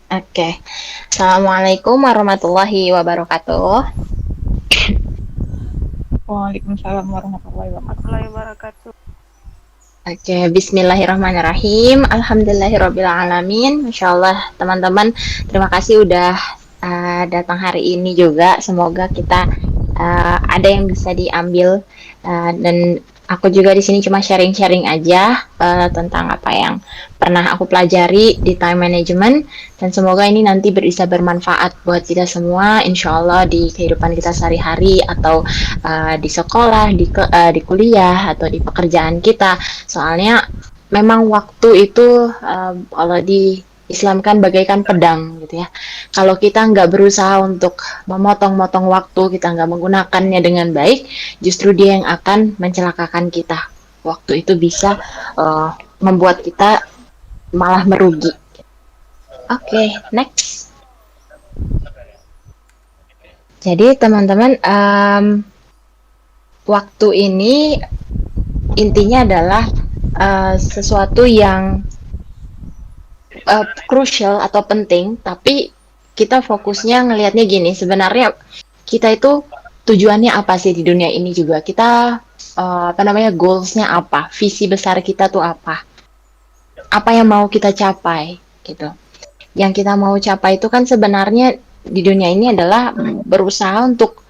Oke. Assalamualaikum warahmatullahi wabarakatuh. Waalaikumsalam warahmatullahi wabarakatuh. Warahmatullahi wabarakatuh. Oke, bismillahirrahmanirrahim. Alhamdulillahirrabbilalamin. Masya Allah, teman-teman. Terima kasih udah datang hari ini juga. Semoga kita ada yang bisa diambil dan aku juga di sini cuma sharing-sharing aja tentang apa yang pernah aku pelajari di time management dan semoga ini nanti bisa bermanfaat buat kita semua insya Allah di kehidupan kita sehari-hari atau di sekolah, di kuliah atau di pekerjaan kita. Soalnya memang waktu itu kalau di Islam kan bagaikan pedang gitu ya. Kalau kita nggak berusaha untuk memotong-motong waktu, kita nggak menggunakannya dengan baik, justru dia yang akan mencelakakan kita. Waktu itu bisa membuat kita malah merugi. Oke, next. Jadi teman-teman, waktu ini intinya adalah sesuatu yang crucial atau penting, tapi kita fokusnya ngelihatnya gini, sebenarnya kita itu tujuannya apa sih di dunia ini juga? Kita apa namanya goalsnya apa? Visi besar kita tuh apa? Apa yang mau kita capai gitu? Yang kita mau capai itu kan sebenarnya di dunia ini adalah berusaha untuk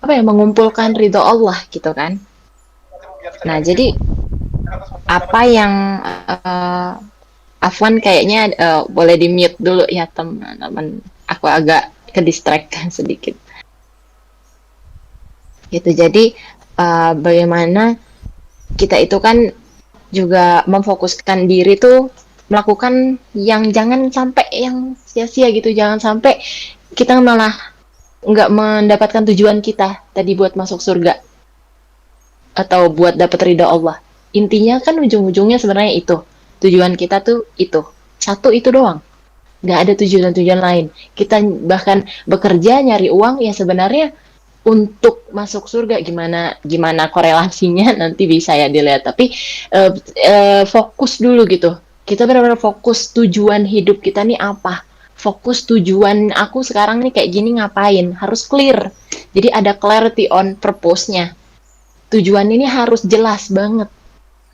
mengumpulkan ridho Allah gitu kan. Nah, jadi apa yang Afwan kayaknya boleh di mute dulu ya teman-teman. Aku agak ke distract sedikit. Gitu. Jadi bagaimana kita itu kan juga memfokuskan diri tuh melakukan yang jangan sampai yang sia-sia gitu, jangan sampai kita malah nggak mendapatkan tujuan kita tadi buat masuk surga atau buat dapat ridho Allah. Intinya kan ujung-ujungnya sebenarnya itu. Tujuan kita tuh itu. Satu itu doang. Nggak ada tujuan-tujuan lain. Kita bahkan bekerja nyari uang ya sebenarnya untuk masuk surga gimana korelasinya nanti bisa ya dilihat. Tapi fokus dulu gitu. Kita benar-benar fokus tujuan hidup kita nih apa. Fokus tujuan aku sekarang nih kayak gini ngapain. Harus clear. Jadi ada clarity on purpose-nya. Tujuan ini harus jelas banget.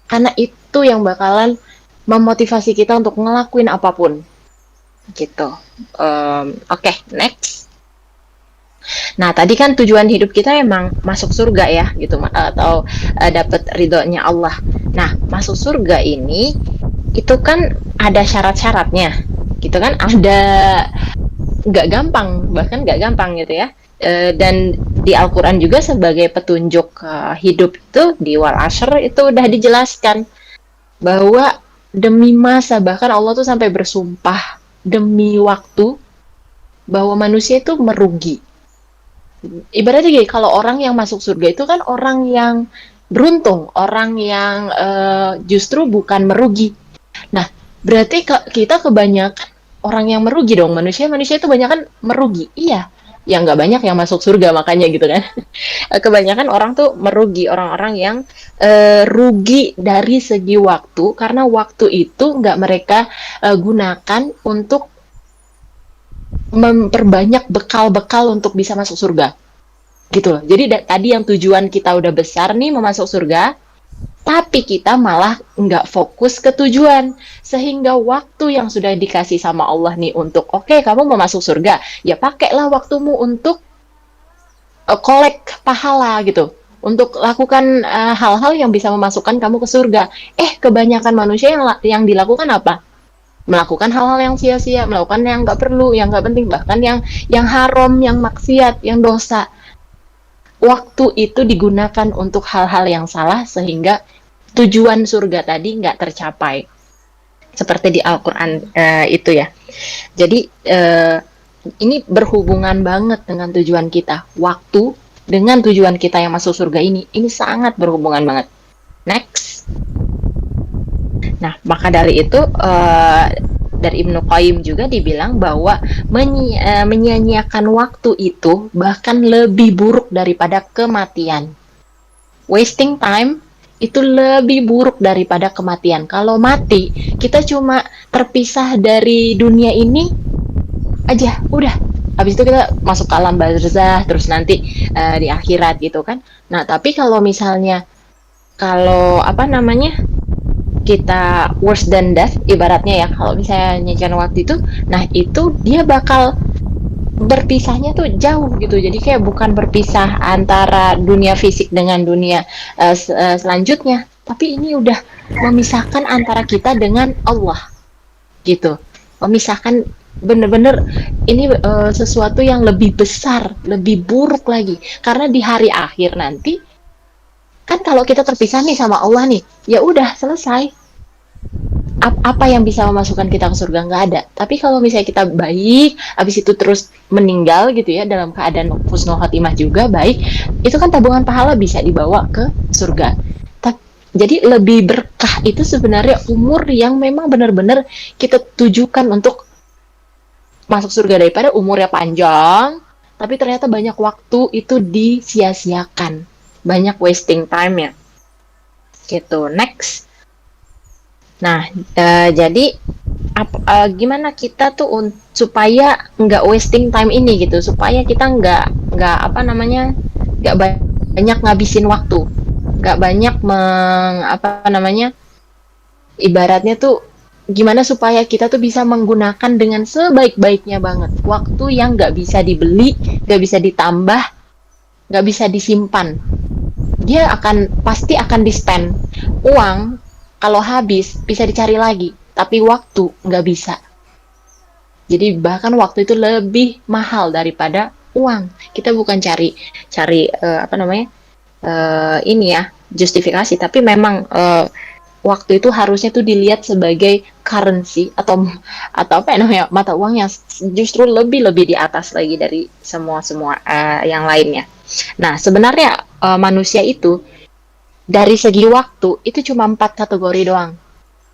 Karena itu yang bakalan memotivasi kita untuk ngelakuin apapun. Gitu. Oke, next. Nah, tadi kan tujuan hidup kita emang masuk surga ya, gitu, atau dapat ridhonya Allah. Nah, masuk surga ini itu kan ada syarat-syaratnya, gitu kan? Ada nggak gampang, bahkan nggak gampang gitu ya. Dan di Al-Quran juga sebagai petunjuk hidup itu di Wal Ashr itu udah dijelaskan bahwa demi masa bahkan Allah tuh sampai bersumpah demi waktu bahwa manusia itu merugi. Ibaratnya gini, kalau orang yang masuk surga itu kan orang yang beruntung, orang yang justru bukan merugi. Nah, berarti kita kebanyakan orang yang merugi dong. Manusia itu banyak kan merugi. Iya, yang nggak banyak yang masuk surga makanya gitu kan. Kebanyakan orang tuh merugi, orang-orang yang rugi dari segi waktu karena waktu itu nggak mereka gunakan untuk memperbanyak bekal-bekal untuk bisa masuk surga gitu loh. Jadi tadi yang tujuan kita udah besar nih mau masuk surga, tapi kita malah nggak fokus ke tujuan sehingga waktu yang sudah dikasih sama Allah nih untuk oke, kamu mau masuk surga ya pakailah waktumu untuk collect pahala gitu untuk lakukan hal-hal yang bisa memasukkan kamu ke surga. Kebanyakan manusia yang dilakukan apa? Melakukan hal-hal yang sia-sia, melakukan yang nggak perlu, yang nggak penting, bahkan yang haram, yang maksiat, yang dosa. Waktu itu digunakan untuk hal-hal yang salah sehingga tujuan surga tadi nggak tercapai. Seperti di Al-Quran itu ya. Jadi ini berhubungan banget dengan tujuan kita. Waktu dengan tujuan kita yang masuk surga ini sangat berhubungan banget. Next. Nah, maka dari itu dari Ibnu Qayyim juga dibilang bahwa menyia-nyiakan waktu itu bahkan lebih buruk daripada kematian. Wasting time itu lebih buruk daripada kematian. Kalau mati, kita cuma terpisah dari dunia ini aja, udah. Habis itu kita masuk ke alam barzah, terus nanti di akhirat gitu kan. Nah, tapi kalau misalnya kalau apa namanya kita worse than death ibaratnya ya, kalau misalnya nyecan waktu itu, nah itu dia bakal berpisahnya tuh jauh gitu. Jadi kayak bukan berpisah antara dunia fisik dengan dunia selanjutnya, tapi ini udah memisahkan antara kita dengan Allah gitu. Memisahkan bener-bener ini sesuatu yang lebih besar, lebih buruk lagi. Karena di hari akhir nanti kan kalau kita terpisah nih sama Allah nih, ya udah selesai. Apa yang bisa memasukkan kita ke surga? Nggak ada. Tapi kalau misalnya kita baik, habis itu terus meninggal gitu ya dalam keadaan husnul khotimah juga baik, itu kan tabungan pahala bisa dibawa ke surga. Jadi lebih berkah itu sebenarnya umur yang memang benar-benar kita tujukan untuk masuk surga daripada umurnya panjang, tapi ternyata banyak waktu itu disia-siakan, banyak wasting time ya. Gitu. Next. Nah, jadi gimana kita tuh supaya nggak wasting time ini gitu, supaya kita nggak apa namanya nggak banyak ngabisin waktu, nggak banyak apa namanya ibaratnya tuh gimana supaya kita tuh bisa menggunakan dengan sebaik-baiknya banget waktu yang nggak bisa dibeli, nggak bisa ditambah, nggak bisa disimpan. Dia pasti akan di-spend. Uang kalau habis bisa dicari lagi, tapi waktu nggak bisa. Jadi bahkan waktu itu lebih mahal daripada uang. Kita bukan cari apa namanya ini ya justifikasi, tapi memang waktu itu harusnya tuh dilihat sebagai currency atau apa ya namanya mata uang yang justru lebih di atas lagi dari semua yang lainnya. Nah sebenarnya manusia itu dari segi waktu itu cuma 4 kategori doang.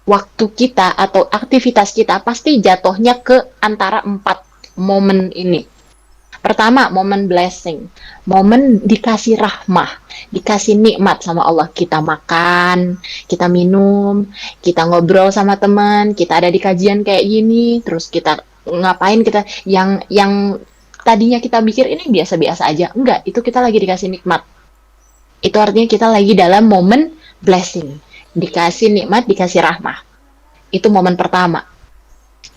Waktu kita atau aktivitas kita pasti jatuhnya ke antara 4 momen ini. Pertama, momen blessing. Momen dikasih rahmah, dikasih nikmat sama Allah. Kita makan, kita minum, kita ngobrol sama teman, kita ada di kajian kayak gini, terus kita ngapain kita yang tadinya kita pikir ini biasa-biasa aja. Enggak, itu kita lagi dikasih nikmat. Itu artinya kita lagi dalam momen blessing. Dikasih nikmat, dikasih rahmah. Itu momen pertama.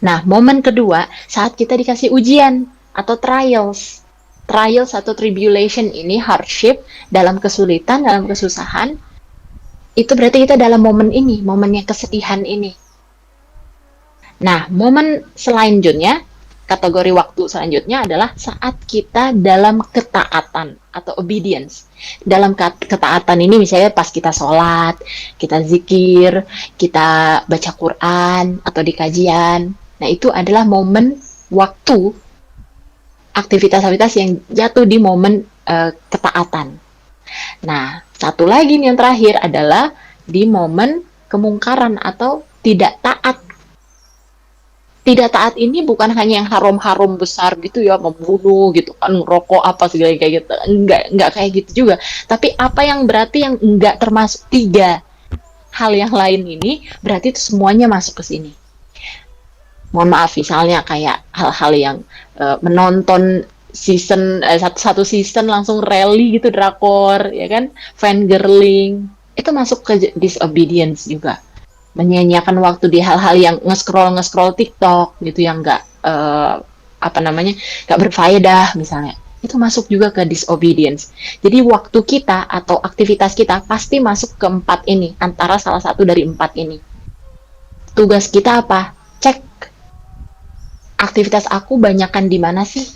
Nah, momen kedua, saat kita dikasih ujian atau trials. Trials atau tribulation ini hardship, dalam kesulitan, dalam kesusahan. Itu berarti kita dalam momen ini, momennya kesedihan ini. Nah, momen selanjutnya, kategori waktu selanjutnya adalah saat kita dalam ketaatan atau obedience. Dalam ketaatan ini misalnya pas kita sholat, kita zikir, kita baca Quran atau di kajian. Nah itu adalah momen waktu aktivitas-aktivitas yang jatuh di momen ketaatan. Nah satu lagi nih yang terakhir adalah di momen kemungkaran atau tidak taat. Tidak taat ini bukan hanya yang haram-haram besar gitu ya, membunuh gitu kan, ngerokok apa segala kayak gitu. Enggak kayak gitu juga. Tapi apa yang berarti yang enggak termasuk 3 hal yang lain ini, berarti itu semuanya masuk ke sini. Mohon maaf misalnya kayak hal-hal yang menonton season satu season langsung rally gitu drakor ya kan, fangirling, itu masuk ke disobedience juga. Menyanyiakan waktu di hal-hal yang nge-scroll TikTok gitu yang nggak apa namanya nggak berfaedah misalnya, itu masuk juga ke disobedience. Jadi waktu kita atau aktivitas kita pasti masuk ke 4 ini, antara salah satu dari 4 ini. Tugas kita apa? Cek aktivitas aku banyakan di mana sih?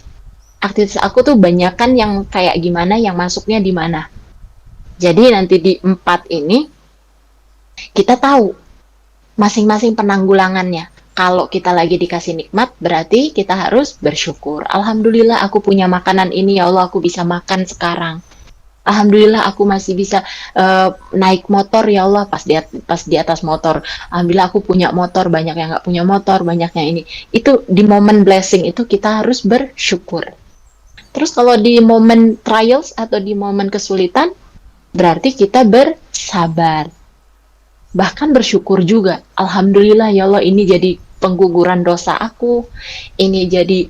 Aktivitas aku tuh banyakan yang kayak gimana, yang masuknya di mana. Jadi nanti di 4 ini kita tahu masing-masing penanggulangannya. Kalau kita lagi dikasih nikmat, berarti kita harus bersyukur. Alhamdulillah aku punya makanan ini, ya Allah aku bisa makan sekarang. Alhamdulillah aku masih bisa naik motor, ya Allah pas di atas motor. Alhamdulillah aku punya motor, banyak yang nggak punya motor, banyak yang ini. Itu di momen blessing itu kita harus bersyukur. Terus kalau di momen trials atau di momen kesulitan, berarti kita bersabar. Bahkan bersyukur juga. Alhamdulillah ya Allah, ini jadi pengguguran dosa aku. Ini jadi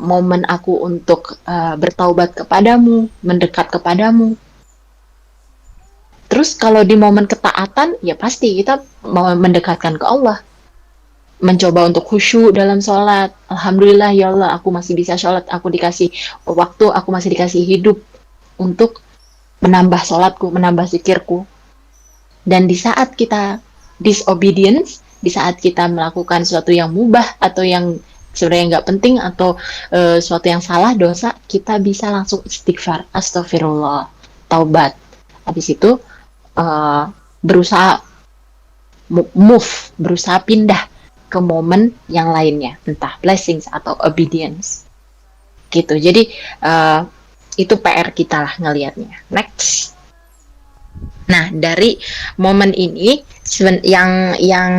momen aku untuk bertaubat kepadamu, mendekat kepadamu. Terus kalau di momen ketaatan, ya pasti kita mau mendekatkan ke Allah. Mencoba untuk khusyuk dalam sholat. Alhamdulillah ya Allah, aku masih bisa sholat. Aku dikasih waktu, aku masih dikasih hidup untuk menambah sholatku, menambah zikirku. Dan di saat kita disobedience, di saat kita melakukan sesuatu yang mubah atau yang sebenarnya nggak penting atau sesuatu yang salah, dosa, kita bisa langsung istighfar, astagfirullah, taubat. Habis itu berusaha berusaha pindah ke momen yang lainnya, entah blessings atau obedience. Gitu. Jadi itu PR kita lah ngelihatnya. Next. Nah, dari momen ini yang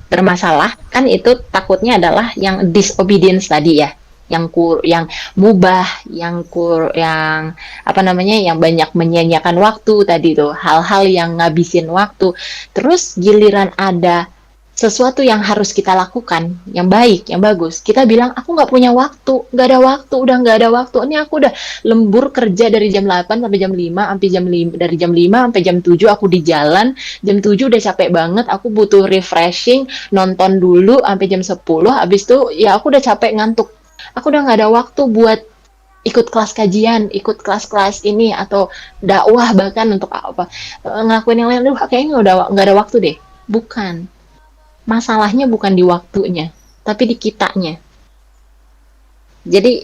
bermasalah kan itu takutnya adalah yang disobedience tadi ya, yang mubah, yang apa namanya, yang banyak menyia-nyiakan waktu tadi tuh, hal-hal yang ngabisin waktu. Terus giliran ada sesuatu yang harus kita lakukan, yang baik, yang bagus, kita bilang aku nggak punya waktu, nggak ada waktu, udah nggak ada waktu. Ini aku udah lembur kerja dari jam 8 sampai jam 5, sampai jam 5, dari jam 5 sampai jam 7 aku di jalan, jam 7 udah capek banget, aku butuh refreshing, nonton dulu sampai jam 10, habis itu ya aku udah capek ngantuk. Aku udah nggak ada waktu buat ikut kelas kajian, ikut kelas-kelas ini atau dakwah bahkan untuk apa ngelakuin yang lain. Duh, kayaknya udah nggak ada waktu deh. Bukan. Masalahnya bukan di waktunya, tapi di kitanya. Jadi,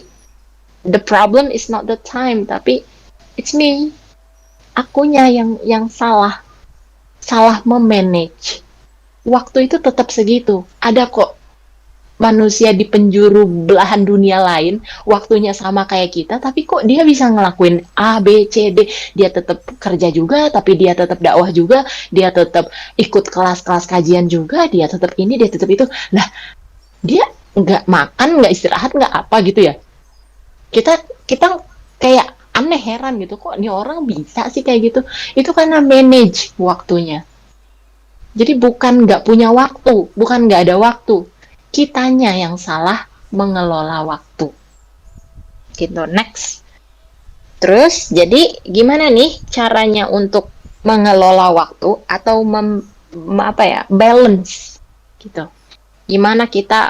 the problem is not the time, tapi it's me. Akunya yang salah. Salah memanage. Waktu itu tetap segitu. Ada kok manusia di penjuru belahan dunia lain, waktunya sama kayak kita, tapi kok dia bisa ngelakuin A, B, C, D, dia tetap kerja juga, tapi dia tetap dakwah juga, dia tetap ikut kelas-kelas kajian juga, dia tetap ini, dia tetap itu. Nah, dia nggak makan, nggak istirahat, nggak apa gitu ya. Kita kayak aneh, heran gitu, kok ini orang bisa sih kayak gitu. Itu karena manage waktunya. Jadi bukan nggak punya waktu, bukan nggak ada waktu, kitanya yang salah mengelola waktu. Gitu, next. Terus, jadi gimana nih caranya untuk mengelola waktu atau balance gitu. Gimana kita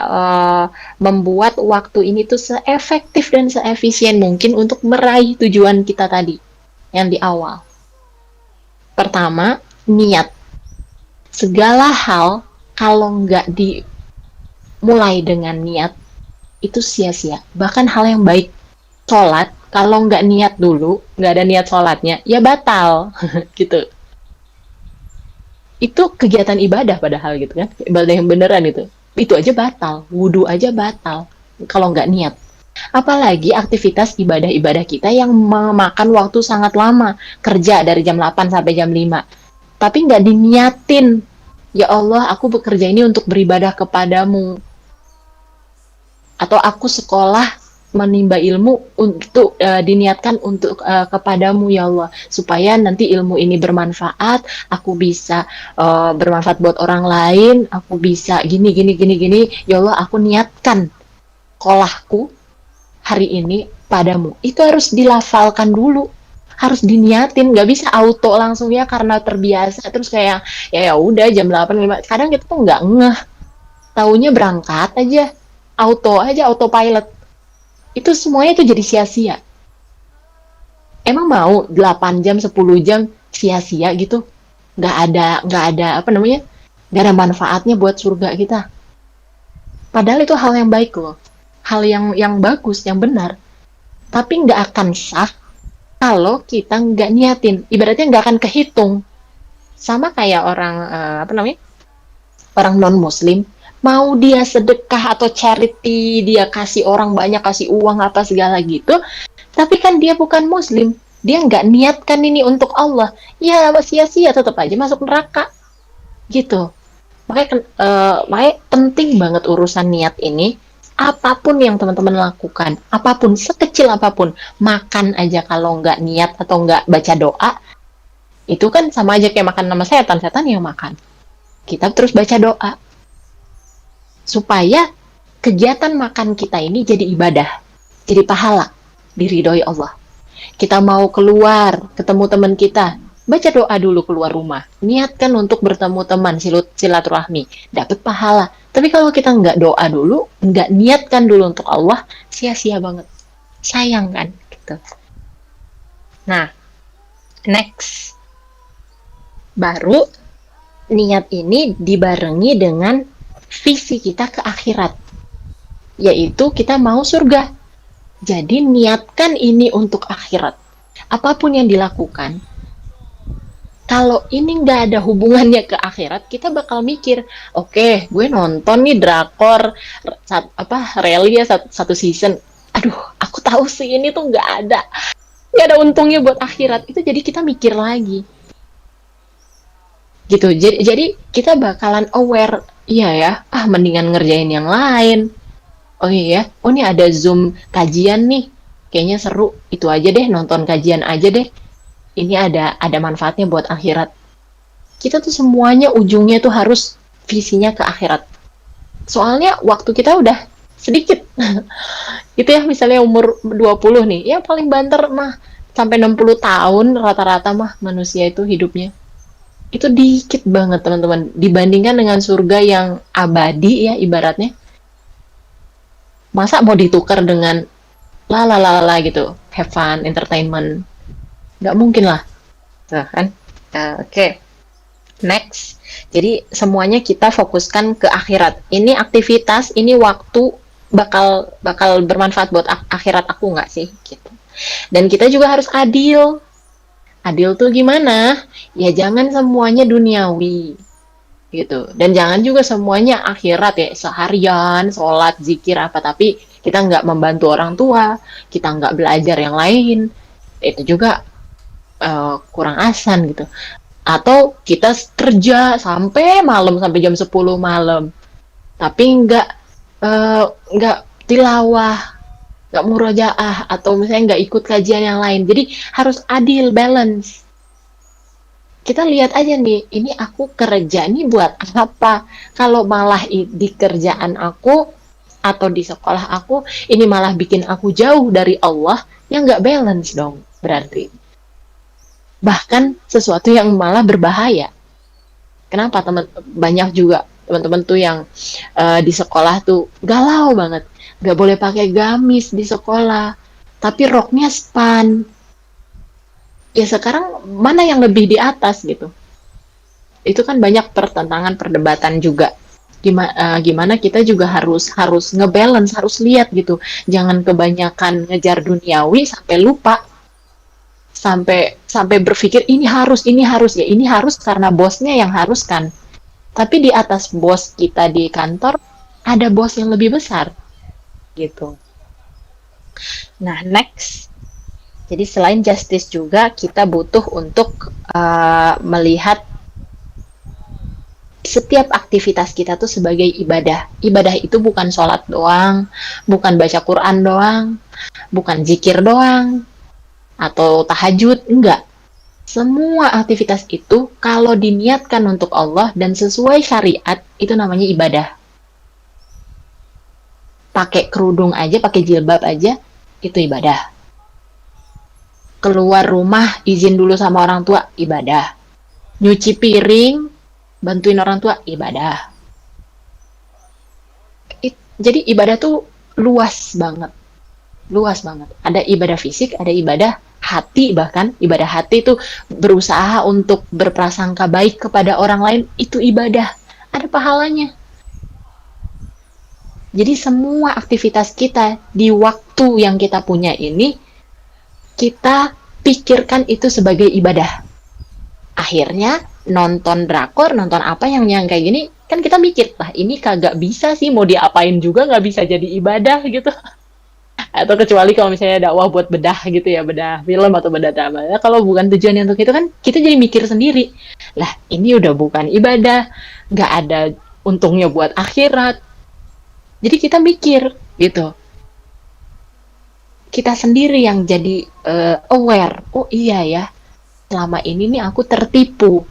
membuat waktu ini tuh seefektif dan seefisien mungkin untuk meraih tujuan kita tadi yang di awal. Pertama, niat. Segala hal kalau nggak mulai dengan niat itu sia-sia. Bahkan hal yang baik, sholat, kalau nggak niat dulu, nggak ada niat sholatnya, ya batal gitu. Itu kegiatan ibadah padahal gitu kan, ibadah yang beneran itu aja batal, wudhu aja batal kalau nggak niat. Apalagi aktivitas ibadah-ibadah kita yang memakan waktu sangat lama, kerja dari jam 8 sampai jam 5, tapi nggak diniatin. Ya Allah, aku bekerja ini untuk beribadah kepadamu. Atau aku sekolah menimba ilmu untuk diniatkan untuk kepadamu ya Allah, supaya nanti ilmu ini bermanfaat, aku bisa bermanfaat buat orang lain, aku bisa gini ya Allah, aku niatkan sekolahku hari ini padamu. Itu harus dilafalkan dulu, harus diniatin, nggak bisa auto langsung ya karena terbiasa terus kayak ya udah jam 8 5. Kadang kita tuh nggak ngeh, taunya berangkat aja, autopilot. Itu semuanya itu jadi sia-sia. Emang mau 8 jam, 10 jam sia-sia gitu? Nggak ada apa namanya? Nggak ada manfaatnya buat surga kita. Padahal itu hal yang baik loh. Hal yang bagus, yang benar. Tapi nggak akan sah kalau kita nggak niatin. Ibaratnya nggak akan kehitung. Sama kayak orang orang non-muslim, mau dia sedekah atau charity, dia kasih orang banyak, kasih uang apa segala gitu, tapi kan dia bukan muslim, dia nggak niatkan ini untuk Allah, ya sia-sia, tetap aja masuk neraka gitu. Makanya penting banget urusan niat ini. Apapun yang teman-teman lakukan, apapun, sekecil apapun, makan aja kalau nggak niat atau nggak baca doa, Itu kan sama aja kayak makan nama setan, setan yang makan. Kita terus baca doa supaya kegiatan makan kita ini jadi ibadah, jadi pahala, diridhoi Allah. Kita mau keluar, ketemu teman kita, baca doa dulu keluar rumah. Niatkan untuk bertemu teman, silaturahmi, dapat pahala. Tapi kalau kita nggak doa dulu, nggak niatkan dulu untuk Allah, sia-sia banget. Sayang kan? Gitu. Nah, next. Baru niat ini dibarengi dengan visi kita ke akhirat, yaitu kita mau surga. Jadi niatkan ini untuk akhirat. Apapun yang dilakukan, kalau ini nggak ada hubungannya ke akhirat, kita bakal mikir, oke, gue nonton nih drakor, rally ya satu season. Aduh, aku tahu sih ini tuh nggak ada untungnya buat akhirat. Itu jadi kita mikir lagi. Gitu. Jadi kita bakalan aware, iya ya, mendingan ngerjain yang lain. Oh iya, oh ini ada Zoom kajian nih, kayaknya seru. Itu aja deh, nonton kajian aja deh. Ini ada manfaatnya buat akhirat. Kita tuh semuanya ujungnya tuh harus visinya ke akhirat. Soalnya waktu kita udah sedikit. Itu ya misalnya umur 20 nih, ya paling banter mah sampai 60 tahun rata-rata mah manusia itu hidupnya. Itu dikit banget teman-teman dibandingkan dengan surga yang abadi ya ibaratnya. Masa mau ditukar dengan la gitu, have fun, entertainment, nggak mungkin lah. Tuh, kan. Oke. Next, jadi semuanya kita fokuskan ke akhirat. Ini aktivitas, ini waktu bakal bermanfaat buat akhirat aku nggak sih gitu. Dan kita juga harus adil. Adil tuh gimana? Ya jangan semuanya duniawi gitu. Dan jangan juga semuanya akhirat ya, seharian, sholat, zikir apa, tapi kita nggak membantu orang tua, kita nggak belajar yang lain, itu juga kurang asan gitu. Atau kita kerja sampai malam, sampai jam 10 malam, tapi nggak tilawah, nggak murojaah, atau misalnya nggak ikut kajian yang lain. Jadi harus adil, balance. Kita lihat aja nih, ini aku kerja nih buat apa? Kalau malah di kerjaan aku atau di sekolah aku, ini malah bikin aku jauh dari Allah, ya nggak balance dong, berarti. Bahkan sesuatu yang malah berbahaya. Kenapa banyak juga teman-teman tuh yang di sekolah tuh galau banget, nggak boleh pakai gamis di sekolah, tapi roknya span. Ya sekarang mana yang lebih di atas gitu? Itu kan banyak pertentangan perdebatan juga. Gimana kita juga harus ngebalance, harus lihat gitu. Jangan kebanyakan ngejar duniawi sampai lupa, sampai berpikir ini harus ya, ini harus karena bosnya yang harus kan. Tapi di atas bos kita di kantor ada bos yang lebih besar gitu. Nah, next. Jadi selain justice juga kita butuh untuk melihat setiap aktivitas kita tuh sebagai ibadah. Ibadah itu bukan sholat doang, bukan baca Quran doang, bukan zikir doang, atau tahajud, enggak. Semua aktivitas itu kalau diniatkan untuk Allah dan sesuai syariat, itu namanya ibadah. Pakai kerudung aja, pakai jilbab aja, itu ibadah. Keluar rumah, izin dulu sama orang tua, ibadah. Nyuci piring, bantuin orang tua, ibadah. Jadi ibadah tuh luas banget. Luas banget. Ada ibadah fisik, ada ibadah hati, bahkan ibadah hati itu berusaha untuk berprasangka baik kepada orang lain, itu ibadah. Ada pahalanya. Jadi semua aktivitas kita di waktu yang kita punya ini, kita pikirkan itu sebagai ibadah. Akhirnya nonton drakor, nonton apa yang kayak gini, kan kita mikir, lah ini kagak bisa sih, mau diapain juga nggak bisa jadi ibadah gitu. Atau kecuali kalau misalnya dakwah buat bedah gitu ya, bedah film atau bedah drama. Ya, kalau bukan tujuannya untuk itu kan, kita jadi mikir sendiri. Lah ini udah bukan ibadah, nggak ada untungnya buat akhirat. Jadi kita mikir gitu. Kita sendiri yang jadi aware. Oh iya ya, selama ini nih aku tertipu.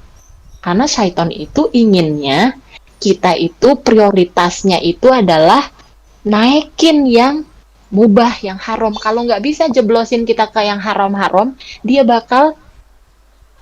Karena syaiton itu inginnya kita itu prioritasnya itu adalah naikin yang mubah, yang haram. Kalau nggak bisa jeblosin kita ke yang haram-haram, dia bakal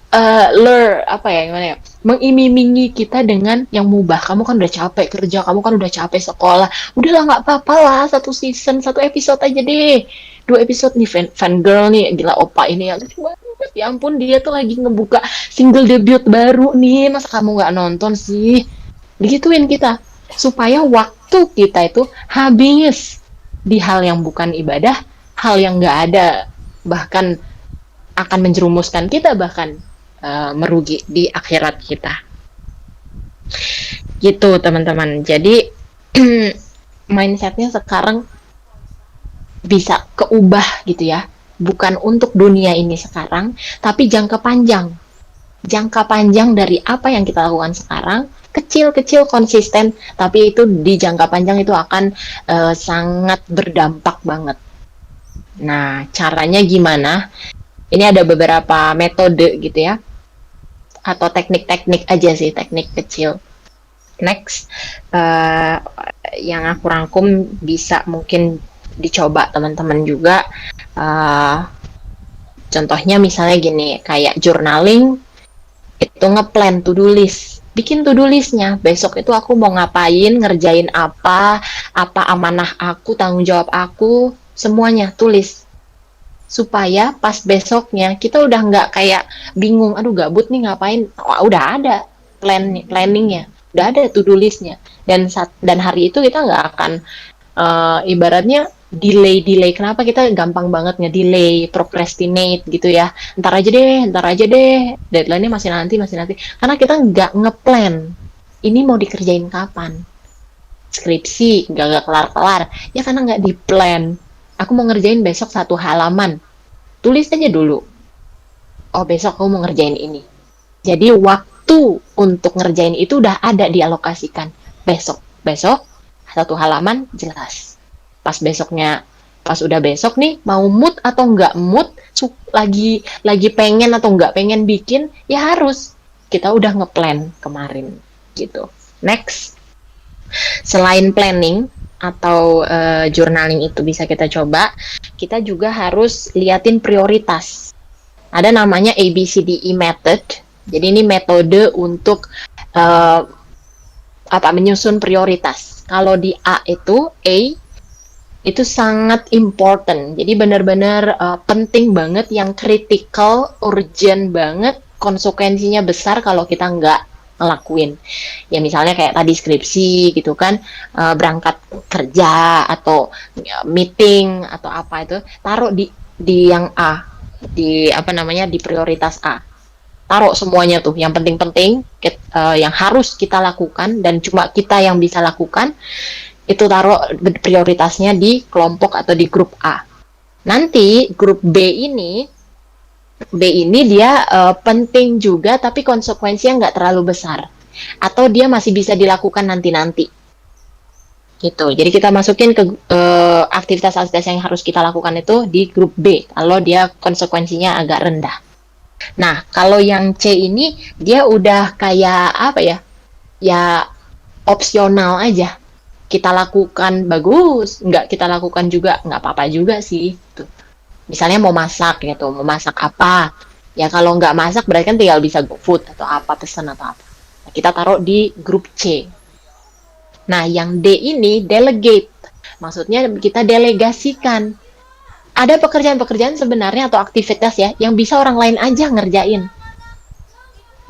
apa ya, gimana ya, mengiming-imingi kita dengan yang mubah. Kamu kan udah capek kerja, kamu kan udah capek sekolah, udahlah nggak apa-apa lah, satu season, satu episode aja deh, 2 episode nih, fan girl nih, gila opa ini ya lucu banget, ya ampun dia tuh lagi ngebuka single debut baru nih, masa kamu nggak nonton sih, digituin kita, supaya waktu kita itu habis di hal yang bukan ibadah, hal yang nggak ada, bahkan akan menjerumuskan kita, bahkan merugi di akhirat kita. Gitu teman-teman. Jadi mindsetnya sekarang bisa keubah gitu ya. Bukan untuk dunia ini sekarang, tapi jangka panjang. Jangka panjang dari apa yang kita lakukan sekarang, kecil-kecil konsisten, tapi itu di jangka panjang itu akan sangat berdampak banget. Nah, caranya gimana? Ini ada beberapa metode gitu ya, atau teknik-teknik aja sih, teknik kecil. Next, yang aku rangkum bisa mungkin dicoba teman-teman juga. Contohnya misalnya gini, kayak journaling, itu ngeplan to-do list. Bikin to-do listnya, besok itu aku mau ngapain, ngerjain apa amanah aku, tanggung jawab aku, semuanya tulis. Supaya pas besoknya kita udah nggak kayak bingung, aduh gabut nih ngapain, udah ada planningnya, udah ada to-do listnya, dan hari itu kita nggak akan ibaratnya delay. Kenapa kita gampang banget nge-delay, procrastinate gitu ya, ntar aja deh, deadline-nya masih nanti, karena kita nggak ngeplan ini mau dikerjain kapan. Skripsi nggak kelar-kelar ya karena nggak di plan. Aku mau ngerjain besok 1 halaman, tulis aja dulu, oh besok aku mau ngerjain ini, jadi waktu untuk ngerjain itu udah ada dialokasikan. Besok 1 halaman jelas. Pas besoknya, pas udah besok nih, mau mood atau nggak mood, lagi pengen atau nggak pengen bikin, ya harus kita udah ngeplan kemarin gitu. Next, selain planning atau journaling itu bisa kita coba, kita juga harus liatin prioritas. Ada namanya ABCDE method. Jadi ini metode untuk menyusun prioritas. Kalau di A itu sangat important. Jadi benar-benar penting banget, yang critical, urgent banget, konsekuensinya besar kalau kita nggak ngelakuin. Ya misalnya kayak tadi skripsi gitu kan, berangkat kerja atau meeting atau apa itu, taruh di yang A, di prioritas A. Taruh semuanya tuh, yang penting-penting, yang harus kita lakukan dan cuma kita yang bisa lakukan, itu taruh prioritasnya di kelompok atau di grup A. Nanti grup B ini dia penting juga, tapi konsekuensinya nggak terlalu besar, atau dia masih bisa dilakukan nanti-nanti gitu. Jadi kita masukin ke aktivitas-aktivitas yang harus kita lakukan itu di grup B kalau dia konsekuensinya agak rendah. Nah, kalau yang C ini dia udah kayak apa ya, ya opsional aja, kita lakukan bagus, nggak kita lakukan juga nggak apa-apa juga sih tuh. Misalnya mau masak gitu, mau masak apa? Ya kalau nggak masak berarti kan tinggal bisa GoFood atau apa, pesan atau apa. Nah, kita taruh di grup C. Nah, yang D ini delegate. Maksudnya kita delegasikan. Ada pekerjaan-pekerjaan sebenarnya atau aktivitas ya yang bisa orang lain aja ngerjain.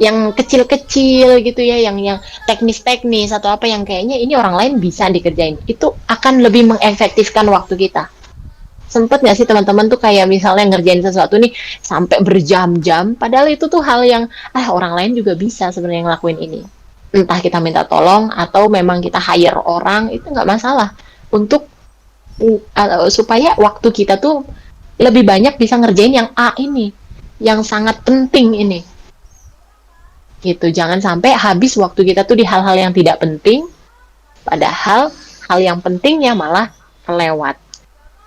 Yang kecil-kecil gitu ya, yang teknis-teknis atau apa yang kayaknya ini orang lain bisa dikerjain. Itu akan lebih mengefektifkan waktu kita. Sempet nggak sih teman-teman tuh kayak misalnya ngerjain sesuatu nih sampai berjam-jam, padahal itu tuh hal yang orang lain juga bisa sebenarnya ngelakuin ini. Entah kita minta tolong atau memang kita hire orang, itu nggak masalah untuk supaya waktu kita tuh lebih banyak bisa ngerjain yang A ini, yang sangat penting ini. Gitu, jangan sampai habis waktu kita tuh di hal-hal yang tidak penting, padahal hal yang pentingnya malah kelewat.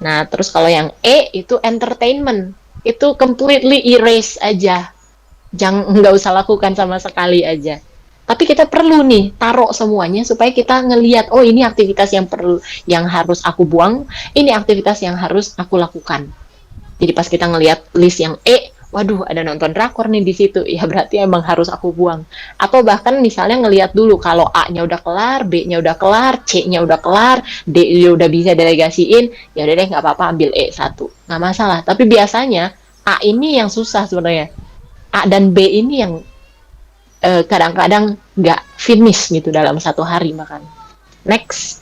Nah, terus kalau yang E itu entertainment, itu completely erase aja. jangan, nggak usah lakukan sama sekali aja. Tapi kita perlu nih taruh semuanya supaya kita ngelihat, oh ini aktivitas yang perlu, yang harus aku buang, ini aktivitas yang harus aku lakukan. Jadi pas kita ngelihat list yang waduh ada nonton drakor nih di situ, ya berarti emang harus aku buang. Atau bahkan misalnya ngelihat dulu kalau A-nya udah kelar, B-nya udah kelar, C-nya udah kelar, D-nya udah bisa delegasiin, ya udah deh nggak apa-apa ambil E1, nggak masalah. Tapi biasanya A ini yang susah sebenarnya. A dan B ini yang kadang-kadang nggak finish gitu dalam satu hari makan. Next.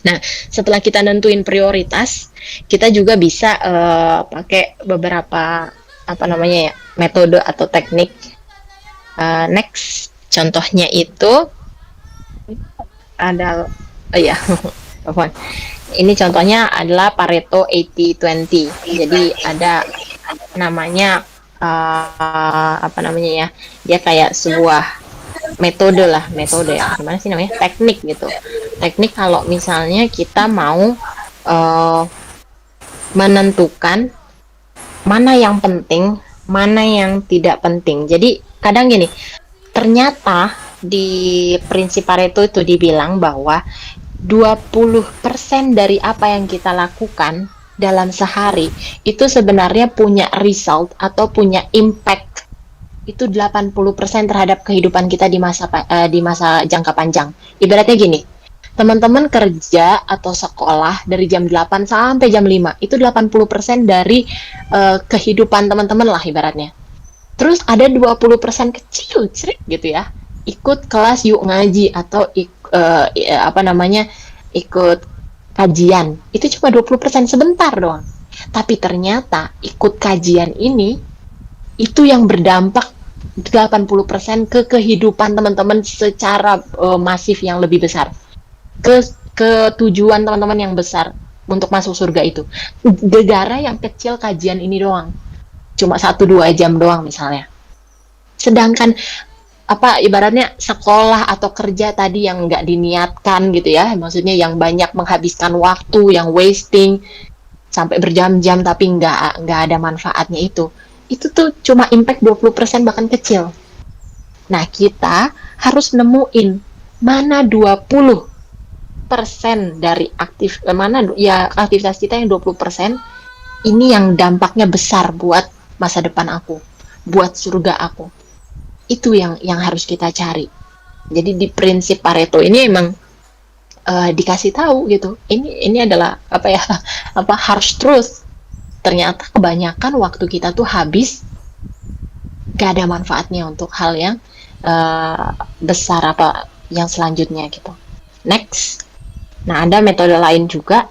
Nah, setelah kita nentuin prioritas, kita juga bisa pakai beberapa apa namanya ya, metode atau teknik. Next, contohnya itu ada, ya, ini contohnya adalah Pareto 80-20. Jadi ada namanya apa namanya ya? Dia kayak sebuah metode ya, gimana sih namanya, teknik gitu. Teknik kalau misalnya kita mau menentukan mana yang penting, mana yang tidak penting. Jadi kadang gini, ternyata di prinsip Pareto itu dibilang bahwa 20% dari apa yang kita lakukan dalam sehari itu sebenarnya punya result atau punya impact itu 80% terhadap kehidupan kita di masa jangka panjang. Ibaratnya gini, teman-teman kerja atau sekolah dari jam 8 sampai jam 5, itu 80% dari kehidupan teman-teman lah ibaratnya. Terus ada 20% kecil gitu ya, ikut kelas yuk ngaji atau apa namanya, ikut kajian. Itu cuma 20% sebentar doang. Tapi ternyata ikut kajian ini itu yang berdampak 80% ke kehidupan teman-teman secara masif yang lebih besar. Ke tujuan teman-teman yang besar untuk masuk surga itu. Gara yang kecil kajian ini doang. Cuma 1-2 jam doang misalnya. Sedangkan apa ibaratnya sekolah atau kerja tadi yang nggak diniatkan gitu ya, maksudnya yang banyak menghabiskan waktu, yang wasting sampai berjam-jam tapi nggak ada manfaatnya, itu tuh cuma impact 20% bahkan kecil. Nah kita harus nemuin mana 20% dari mana ya aktivitas kita yang 20% ini yang dampaknya besar buat masa depan aku, buat surga aku. Itu yang harus kita cari. Jadi di prinsip Pareto ini emang dikasih tahu gitu. Ini adalah apa ya? Apa harsh truth. Ternyata kebanyakan waktu kita tuh habis gak ada manfaatnya untuk hal yang besar apa yang selanjutnya gitu. Next. Nah, ada metode lain juga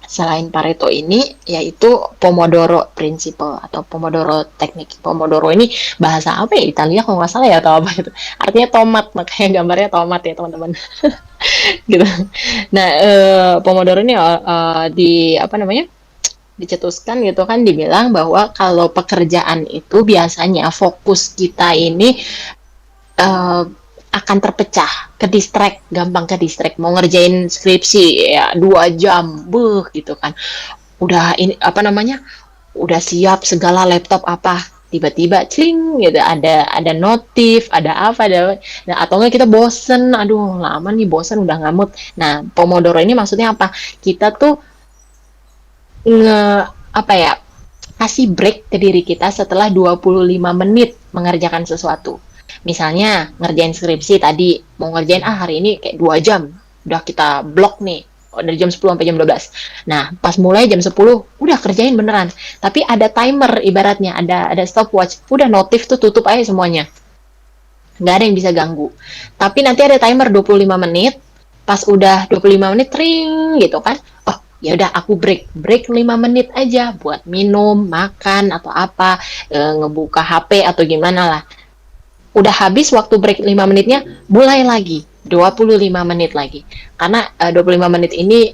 selain Pareto ini, yaitu Pomodoro Principle atau Pomodoro teknik. Pomodoro ini bahasa apa ya, Italia kalau nggak salah ya atau apa itu. Artinya tomat, makanya gambarnya tomat ya teman-teman. Gitu. Nah, Pomodoro ini di apa namanya, dicetuskan gitu kan, dibilang bahwa kalau pekerjaan itu biasanya fokus kita ini akan terpecah, gampang ke distract. Mau ngerjain skripsi ya 2 jam, gitu kan. Udah ini apa namanya? Udah siap segala laptop apa, tiba-tiba cling gitu, ada notif, ada apa, nah, atau enggak kita bosen, aduh lama nih bosen udah ngamut. Nah, Pomodoro ini maksudnya apa? Kita tuh apa ya? Kasih break ke diri kita setelah 25 menit mengerjakan sesuatu. Misalnya ngerjain skripsi tadi, mau ngerjain hari ini kayak 2 jam, udah kita blok nih dari jam 10 sampai jam 12. Nah, pas mulai jam 10 udah kerjain beneran. Tapi ada timer ibaratnya, ada stopwatch. Udah notif tuh tutup aja semuanya. Nggak ada yang bisa ganggu. Tapi nanti ada timer 25 menit. Pas udah 25 menit ring gitu kan. Oh, ya udah aku break 5 menit aja buat minum, makan atau apa, ngebuka HP atau gimana lah. Udah habis waktu break 5 menitnya, mulai lagi 25 menit lagi. Karena 25 menit ini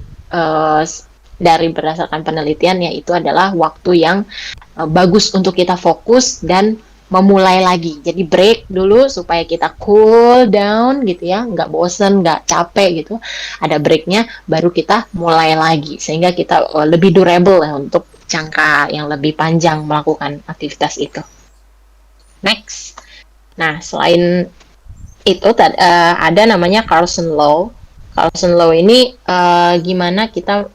dari berdasarkan penelitian ya itu adalah waktu yang bagus untuk kita fokus dan memulai lagi. Jadi break dulu supaya kita cool down gitu ya, nggak bosen, nggak capek gitu. Ada breaknya, baru kita mulai lagi sehingga kita lebih durable ya untuk jangka yang lebih panjang melakukan aktivitas itu. Next. Nah, selain itu ada namanya Carlson Law. Carlson Law ini gimana kita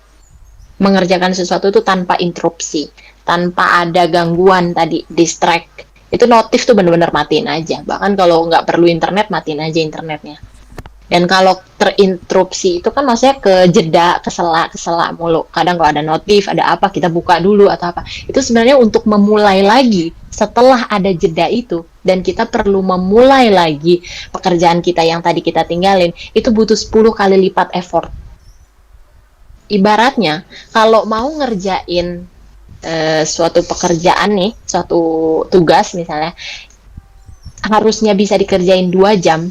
mengerjakan sesuatu itu tanpa interupsi, tanpa ada gangguan tadi, distract. Itu notif tuh bener-bener matiin aja. Bahkan kalau nggak perlu internet, matiin aja internetnya. Dan kalau terinterupsi itu kan maksudnya ke jeda, kesela mulu. Kadang kalau ada notif, ada apa, kita buka dulu atau apa. Itu sebenarnya untuk memulai lagi setelah ada jeda itu. Dan kita perlu memulai lagi pekerjaan kita yang tadi kita tinggalin. Itu butuh 10 kali lipat effort. Ibaratnya, kalau mau ngerjain suatu pekerjaan nih, suatu tugas misalnya, harusnya bisa dikerjain 2 jam,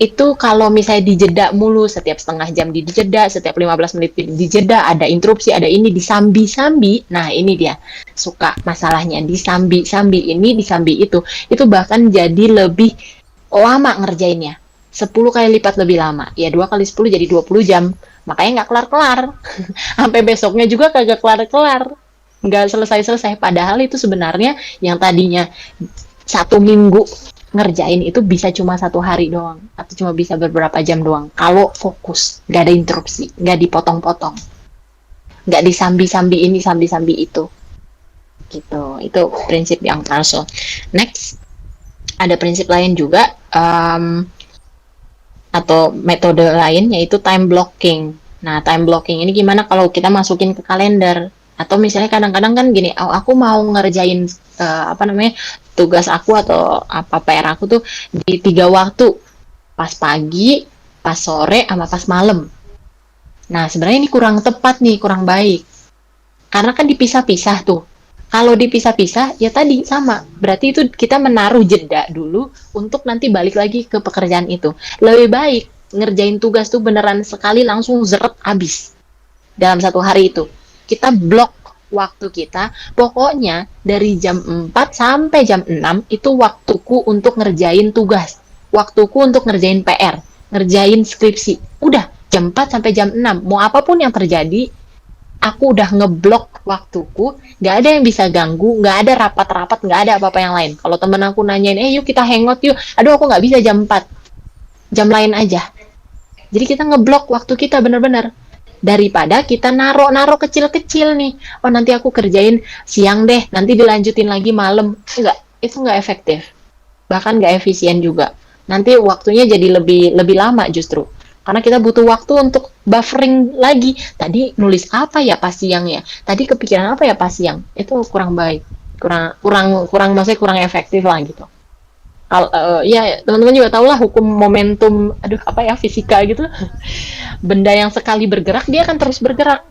itu kalau misalnya dijeda mulu, setiap setengah jam dijeda, setiap 15 menit dijeda, ada interupsi, ada ini, disambi-sambi, nah ini dia suka masalahnya, disambi-sambi ini, disambi itu bahkan jadi lebih lama ngerjainnya, 10 kali lipat lebih lama, ya 2 kali 10 jadi 20 jam, makanya nggak kelar-kelar, sampai besoknya juga kagak kelar-kelar, nggak selesai-selesai, padahal itu sebenarnya yang tadinya 1 minggu ngerjain itu bisa cuma 1 hari doang atau cuma bisa beberapa jam doang kalau fokus, nggak ada interupsi, nggak dipotong-potong, nggak disambi-sambi ini sambi-sambi itu, gitu. Itu prinsip yang palsu. Next, ada prinsip lain juga, atau metode lain, yaitu time blocking. Nah, time blocking ini gimana kalau kita masukin ke kalender, atau misalnya kadang-kadang kan gini, oh, aku mau ngerjain tugas aku atau apa PR aku tuh di 3 waktu, pas pagi, pas sore, sama pas malam. Nah, sebenarnya ini kurang tepat nih, kurang baik. Karena kan dipisah-pisah tuh. Kalau dipisah-pisah, ya tadi sama. Berarti itu kita menaruh jeda dulu untuk nanti balik lagi ke pekerjaan itu. Lebih baik ngerjain tugas tuh beneran sekali langsung zeret habis dalam 1 hari itu. Kita blok waktu kita, pokoknya dari jam 4 sampai jam 6 itu waktuku untuk ngerjain tugas. Waktuku untuk ngerjain PR, ngerjain skripsi. Udah, jam 4 sampai jam 6. Mau apapun yang terjadi, aku udah ngeblok waktuku, nggak ada yang bisa ganggu, nggak ada rapat-rapat, nggak ada apa-apa yang lain. Kalau temen aku nanyain, yuk kita hangout yuk, aduh aku nggak bisa jam 4, jam lain aja. Jadi kita ngeblok waktu kita bener-bener. Daripada kita naro-naro kecil-kecil nih, oh nanti aku kerjain siang deh, nanti dilanjutin lagi malam. Enggak, itu nggak efektif. Bahkan nggak efisien juga. Nanti waktunya jadi lebih lama justru. Karena kita butuh waktu untuk buffering lagi. Tadi nulis apa ya pas siang ya? Tadi kepikiran apa ya pas siang? Itu kurang baik. Kurang maksudnya kurang efektif lah gitu. Kalau ya teman-teman juga tahu lah hukum momentum, aduh apa ya, fisika gitu. Benda yang sekali bergerak dia akan terus bergerak.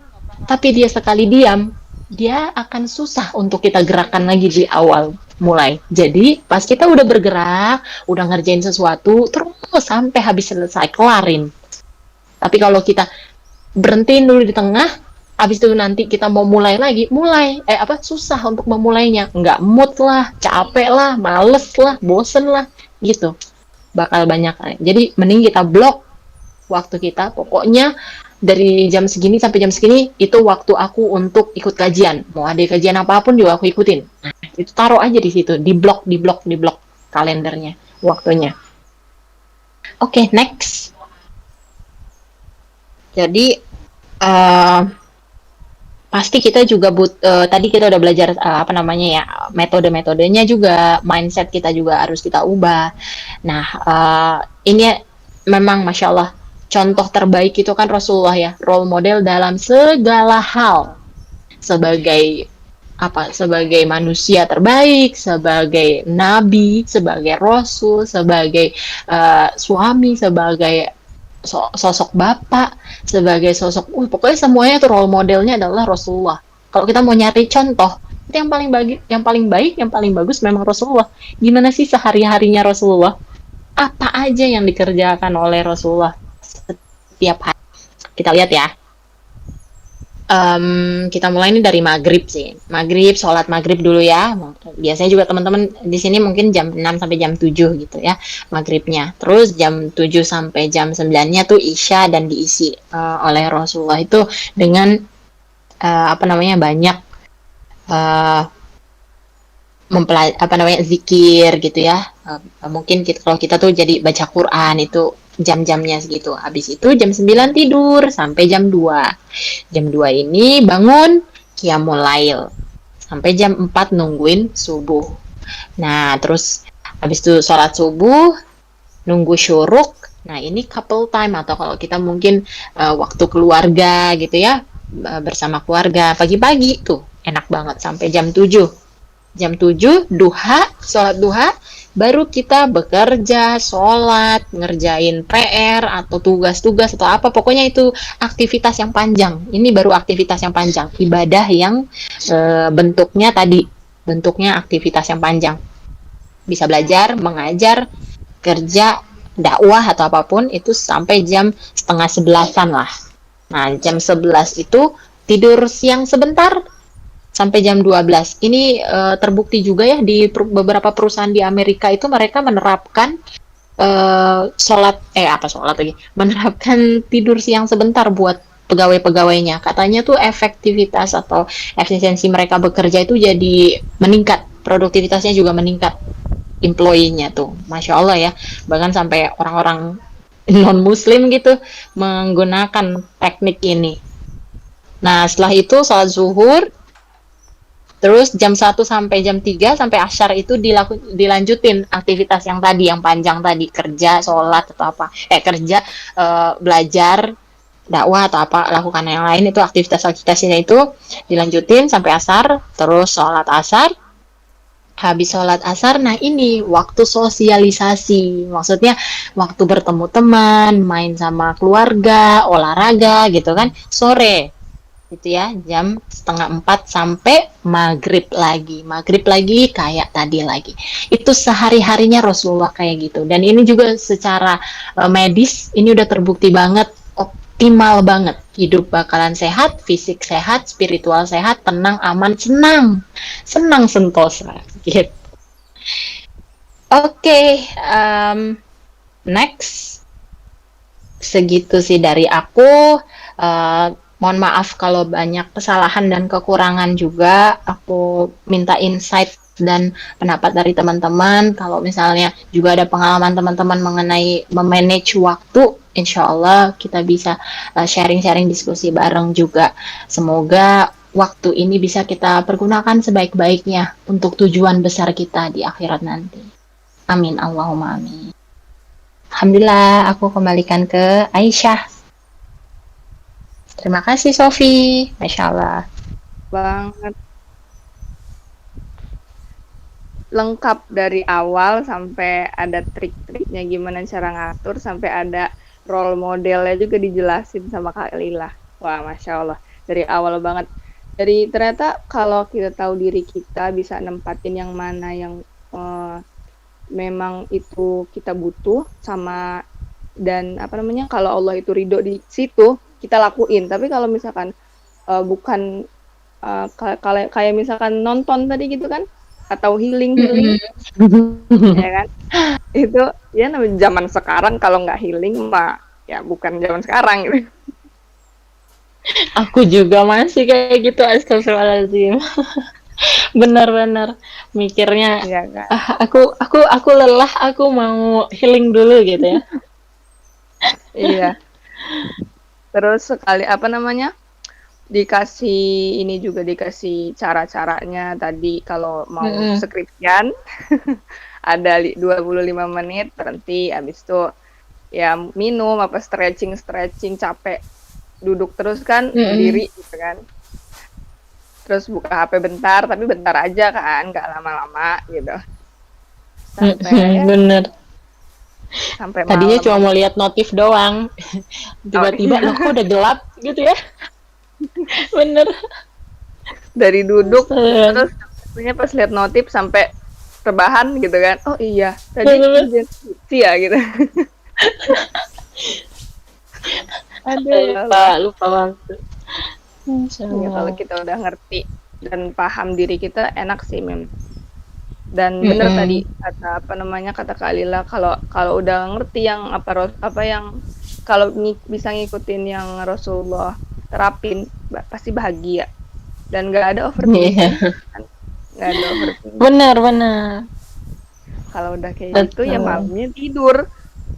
Tapi dia sekali diam, dia akan susah untuk kita gerakan lagi di awal mulai. Jadi pas kita udah bergerak, udah ngerjain sesuatu, terus sampai habis selesai, kelarin. Tapi kalau kita berhentiin dulu di tengah, habis itu nanti kita mau mulai lagi, susah untuk memulainya. Nggak mood lah, capek lah, males lah, bosen lah, gitu. Bakal banyak. Jadi mending kita blok waktu kita, pokoknya dari jam segini sampai jam segini itu waktu aku untuk ikut kajian. Mau ada kajian apapun juga aku ikutin. Nah, itu taruh aja di situ, di blok kalendernya, waktunya. Oke, next. Jadi pasti kita juga tadi kita udah belajar metode-metodenya juga, mindset kita juga harus kita ubah. Nah, ini memang Masya Allah, contoh terbaik itu kan Rasulullah ya, role model dalam segala hal, sebagai manusia terbaik, sebagai nabi, sebagai rasul, sebagai suami, sebagai sosok bapak, sebagai sosok pokoknya semuanya itu role modelnya adalah Rasulullah. Kalau kita mau nyari contoh, itu yang paling baik, yang paling bagus memang Rasulullah. Gimana sih sehari-harinya Rasulullah? Apa aja yang dikerjakan oleh Rasulullah setiap hari? Kita lihat ya. Kita mulai ini dari maghrib sih. Sholat maghrib dulu ya. Biasanya juga teman-teman di sini mungkin jam 6 sampai jam 7 gitu ya, maghribnya. Terus jam 7 sampai jam 9-nya tuh Isya, dan diisi oleh Rasulullah itu dengan banyak zikir gitu ya. Mungkin kalau kita tuh jadi baca Quran itu jam-jamnya segitu. Habis itu jam 9 tidur sampai jam 2. Jam 2 ini bangun qiyamul lail sampai jam 4 nungguin subuh. Nah, terus habis itu sholat subuh, nunggu syuruk. Nah, ini couple time atau kalau kita mungkin waktu keluarga gitu ya, bersama keluarga pagi-pagi tuh enak banget sampai jam 7. Jam 7 duha, sholat duha, baru kita bekerja, sholat, ngerjain PR atau tugas-tugas atau apa, pokoknya itu aktivitas yang panjang. Ini baru aktivitas yang panjang, ibadah yang bentuknya aktivitas yang panjang. Bisa belajar, mengajar, kerja, dakwah atau apapun itu sampai jam setengah 11-an lah. Nah, jam 11 itu tidur siang sebentar sampai jam 12. Ini terbukti juga ya di beberapa perusahaan di Amerika itu mereka menerapkan menerapkan tidur siang sebentar buat pegawai-pegawainya. Katanya tuh efektivitas atau efisiensi mereka bekerja itu jadi meningkat, produktivitasnya juga meningkat employee-nya tuh. Masya Allah ya. Bahkan sampai orang-orang non-muslim gitu menggunakan teknik ini. Nah, setelah itu sholat zuhur, terus jam 1 sampai jam 3 sampai asyar itu dilanjutin aktivitas yang tadi, yang panjang tadi, kerja, sholat atau apa. Kerja, belajar, dakwah atau apa, lakukan yang lain itu aktivitas-aktivitasnya itu dilanjutin sampai asar, terus sholat asar. Habis sholat asar, nah ini waktu sosialisasi. Maksudnya waktu bertemu teman, main sama keluarga, olahraga gitu kan, sore gitu ya, jam setengah 4 sampai maghrib lagi kayak tadi lagi. Itu sehari-harinya Rasulullah kayak gitu. Dan ini juga secara medis ini udah terbukti banget, optimal banget. Hidup bakalan sehat, fisik sehat, spiritual sehat, tenang, aman, senang sentosa gitu. Oke, next segitu sih dari aku. Mohon maaf kalau banyak kesalahan dan kekurangan juga. Aku minta insight dan pendapat dari teman-teman. Kalau misalnya juga ada pengalaman teman-teman mengenai memanage waktu, insya Allah kita bisa sharing-sharing diskusi bareng juga. Semoga waktu ini bisa kita pergunakan sebaik-baiknya untuk tujuan besar kita di akhirat nanti. Amin, Allahumma amin. Alhamdulillah, aku kembalikan ke Aisyah. Terima kasih Sofi, Masya Allah. Banget. Lengkap dari awal sampai ada trik-triknya gimana cara ngatur, sampai ada role modelnya juga dijelasin sama Kak Lila. Wah, Masya Allah. Dari awal banget. Jadi ternyata kalau kita tahu diri kita, bisa nempatin yang mana yang memang itu kita butuh sama, dan kalau Allah itu ridho di situ, kita lakuin. Tapi kalau misalkan bukan kayak misalkan nonton tadi gitu kan, atau healing ya kan, itu ya namanya zaman sekarang. Kalau nggak healing mah ya bukan zaman sekarang gitu. Aku juga masih kayak gitu, astagfirullahaladzim. Benar-benar mikirnya Ya kan? aku lelah, aku mau healing dulu gitu ya. Iya. Terus sekali dikasih cara-caranya tadi. Kalau mau skripsian ada 25 menit berhenti, habis itu ya minum stretching capek duduk terus kan, berdiri gitu kan, terus buka HP bentar, tapi bentar aja kan, nggak lama-lama gitu, sampai bener. Sampai tadinya malam. Cuma mau lihat notif doang, tiba-tiba loh kok udah gelap gitu ya. Bener. Dari duduk terus pas lihat notif sampai rebahan gitu kan, oh iya tadi skripsi ya gitu. Aduh, lupa banget. Ya, kalau kita udah ngerti dan paham diri kita, enak sih Mem. Dan bener tadi kata Kak Lila, kalau udah ngerti yang kalau bisa ngikutin yang Rasulullah terapin, pasti bahagia dan nggak ada overthinking. nggak ada overthinking. Benar, benar. Kalau udah kayak gitu ya Betul. malamnya tidur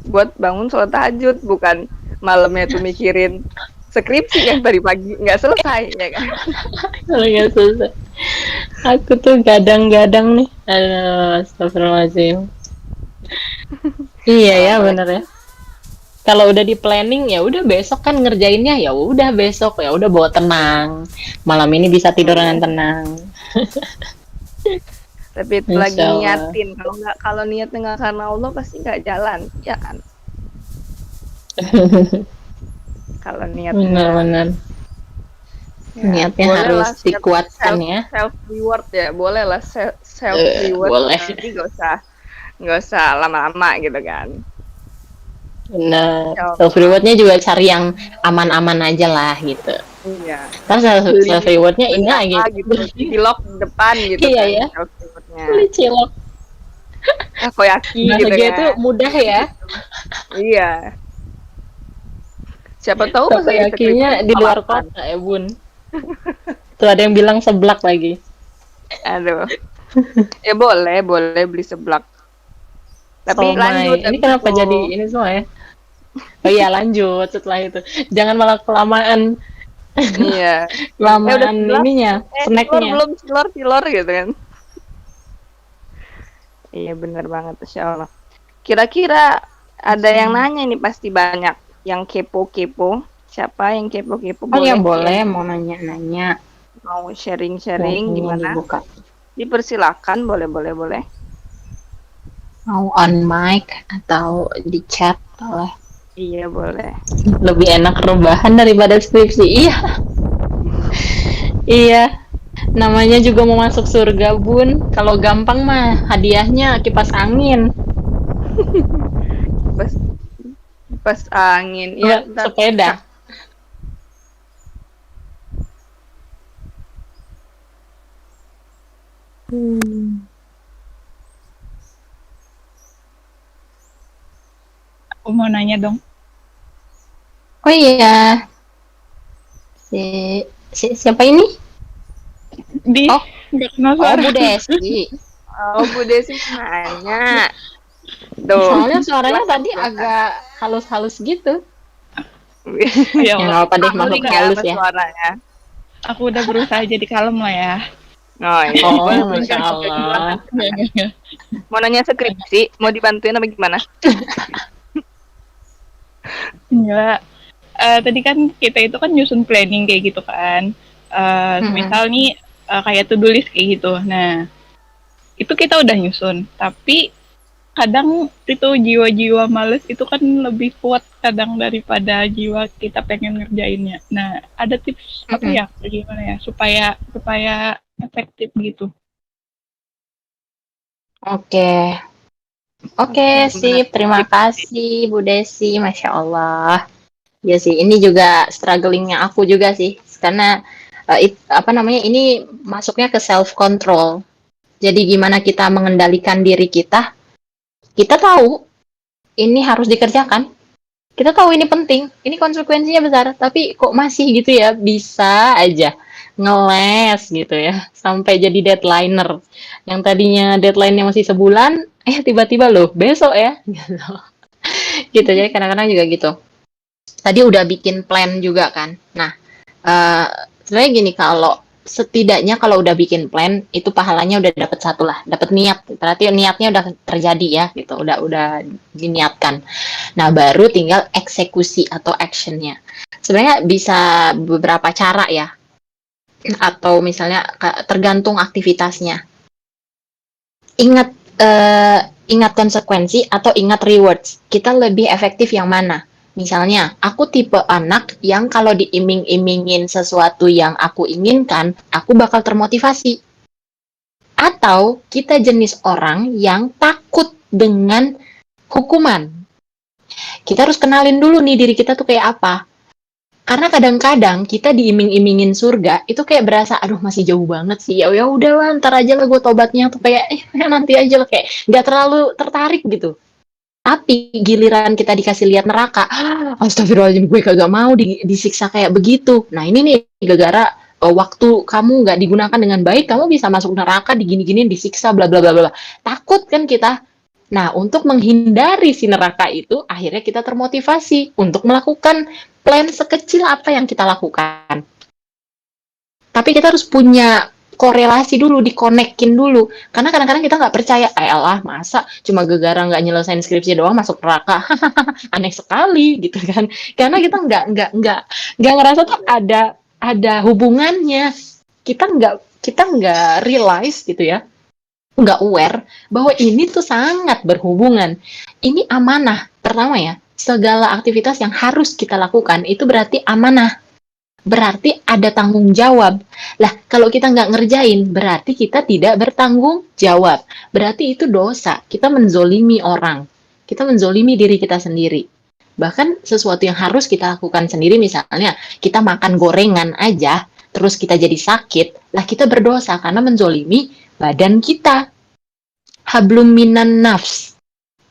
buat bangun sholat tahajud, bukan malamnya tuh mikirin skripsi yang tadi pagi nggak selesai ya kan. Kalau nggak susah. Aku tuh gadang-gadang nih. Aduh, astagfirullahaladzim. Iya ya, Apalagi benar ya. Kalau udah di planning ya udah besok kan ngerjainnya ya udah besok ya udah bawa tenang. Malam ini bisa tidur dengan tenang. tapi itu lagi Insya Allah. niatin, kalau niatnya nggak karena Allah pasti nggak jalan ya kan. Kalau niatnya Benar-benar. ya, Niatnya boleh harus lah dikuatkan ya. self reward ya, boleh lah self reward, Boleh. tapi nggak usah lama-lama gitu kan. Benar. Insya Allah. Self rewardnya juga cari yang aman-aman aja lah gitu. Iya. Kan self rewardnya ini Beli apa gitu. gitu, cilok di depan gitu Iya, kan. ya. Self rewardnya. Beli cilok. Koyaki gitu Bahagia kan. itu mudah ya. Iya. Siapa tahu pas lagi Takoyakinya skripsi di luar makan. kota ya bun. Tuh ada yang bilang seblak lagi. Aduh. Ya boleh beli seblak. Tapi Somai. lanjut Ini kenapa jadi ini semua ya? Oh iya lanjut setelah itu. Jangan malah kelamaan. Iya. Kelamaan udah seblak. ininya, snacknya. Belum cilor gitu kan. Iya bener banget Insya Allah. Kira-kira ada yang nanya nih pasti banyak. Yang kepo-kepo. Siapa yang kepo-kepo Oh boleh. ya boleh mau nanya-nanya. Mau sharing-sharing Ini gimana? dibuka. Dipersilakan, boleh. Mau on mic atau di chat boleh. Iya boleh. Lebih enak rebahan daripada skripsi. Iya. Iya. Namanya juga mau masuk surga bun. Kalau gampang mah hadiahnya kipas angin. Pas angin. Ya, Nggak, sepeda. Aku mau nanya dong. Oh iya. Siapa ini? Di Oh. nggak kenal Oh suara. Bu Desi. Oh, Bu Desi nanya. Tuh. Soalnya suaranya tadi agak halus-halus gitu. Ya Ya Allah. nggak apa deh Aku makhluk juga halus sama ya. suaranya. Aku udah berusaha jadi kalem lah ya. Oh, iya. Oh, Boleh, Masya boleh. Allah. Mau nanya skripsi, mau dibantuin apa gimana? Enggak. Tadi kan kita itu kan nyusun planning kayak gitu kan. Misal nih kayak to-do list kayak gitu. Nah, itu kita udah nyusun. Tapi kadang itu jiwa-jiwa males itu kan lebih kuat kadang daripada jiwa kita pengen ngerjainnya. Nah, ada tips apa ya? Gimana ya? Supaya efektif gitu. Oke. Oke, sip. Terima kasih Bu Desi. Masya Allah. Ya sih, ini juga strugglingnya aku juga sih. Karena ini masuknya ke self control. Jadi gimana kita mengendalikan diri kita? Kita tahu ini harus dikerjakan. Kita tahu ini penting, ini konsekuensinya besar, tapi kok masih gitu ya, bisa aja ngeles gitu ya, sampai jadi deadlineer. Yang tadinya deadline-nya masih sebulan, tiba-tiba loh, besok ya. Gitu, jadi kadang-kadang juga gitu. Tadi udah bikin plan juga kan. Nah, sebenarnya gini, setidaknya kalau udah bikin plan itu pahalanya udah dapat satu lah, dapat niat, berarti niatnya udah terjadi ya gitu, udah diniatkan. Nah baru tinggal eksekusi atau actionnya. Sebenarnya bisa beberapa cara ya, atau misalnya tergantung aktivitasnya. Ingat konsekuensi atau ingat rewards, kita lebih efektif yang mana? Misalnya, aku tipe anak yang kalau diiming-imingin sesuatu yang aku inginkan, aku bakal termotivasi. Atau kita jenis orang yang takut dengan hukuman. Kita harus kenalin dulu nih diri kita tuh kayak apa. Karena kadang-kadang kita diiming-imingin surga, itu kayak berasa, aduh masih jauh banget sih. Ya udahlah, ntar aja lah gue tobatnya tuh kayak, nanti aja lah, kayak nggak terlalu tertarik gitu. Tapi giliran kita dikasih lihat neraka, astagfirullahaladzim gue kagak mau disiksa kayak begitu. Nah ini nih gara-gara waktu kamu nggak digunakan dengan baik, kamu bisa masuk neraka, digini-gini, disiksa, bla bla bla bla. Takut kan kita. Nah, untuk menghindari si neraka itu, akhirnya kita termotivasi untuk melakukan plan sekecil apa yang kita lakukan. Tapi kita harus punya korelasi dulu, dikonekin dulu. Karena kadang-kadang kita nggak percaya, elah masa cuma gegara nggak nyelesain skripsi doang masuk neraka. Aneh sekali gitu kan. Karena kita nggak ngerasa tuh ada hubungannya. Kita nggak realize gitu ya, nggak aware bahwa ini tuh sangat berhubungan. Ini amanah. Pertama ya, segala aktivitas yang harus kita lakukan itu berarti amanah. Berarti ada tanggung jawab. Lah, kalau kita nggak ngerjain, berarti kita tidak bertanggung jawab. Berarti itu dosa. Kita menzolimi orang. Kita menzolimi diri kita sendiri. Bahkan sesuatu yang harus kita lakukan sendiri, misalnya kita makan gorengan aja, terus kita jadi sakit, lah kita berdosa karena menzolimi badan kita. Hablum minan nafs.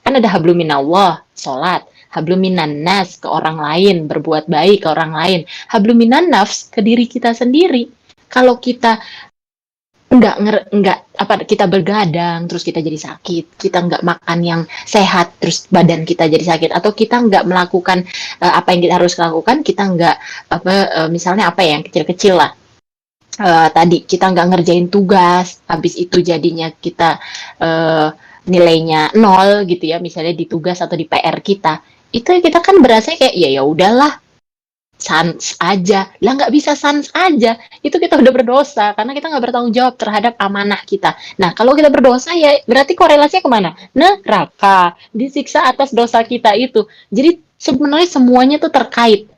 Kan ada hablum minallah, sholat. Hablum minan nas, ke orang lain, berbuat baik ke orang lain. Hablum minan nafs, ke diri kita sendiri. Kalau kita kita bergadang, terus kita jadi sakit, kita nggak makan yang sehat, terus badan kita jadi sakit, atau kita nggak melakukan apa yang kita harus lakukan, kita nggak misalnya apa ya, yang kecil-kecil lah. Tadi kita nggak ngerjain tugas, habis itu jadinya kita nilainya 0 gitu ya, misalnya di tugas atau di PR kita, itu kita kan berasa kayak ya udahlah, sans aja. Lah nggak bisa sans aja, itu kita udah berdosa karena kita nggak bertanggung jawab terhadap amanah kita. Nah, kalau kita berdosa ya berarti korelasinya kemana? Neraka, disiksa atas dosa kita itu. Jadi sebenarnya semuanya tuh terkait.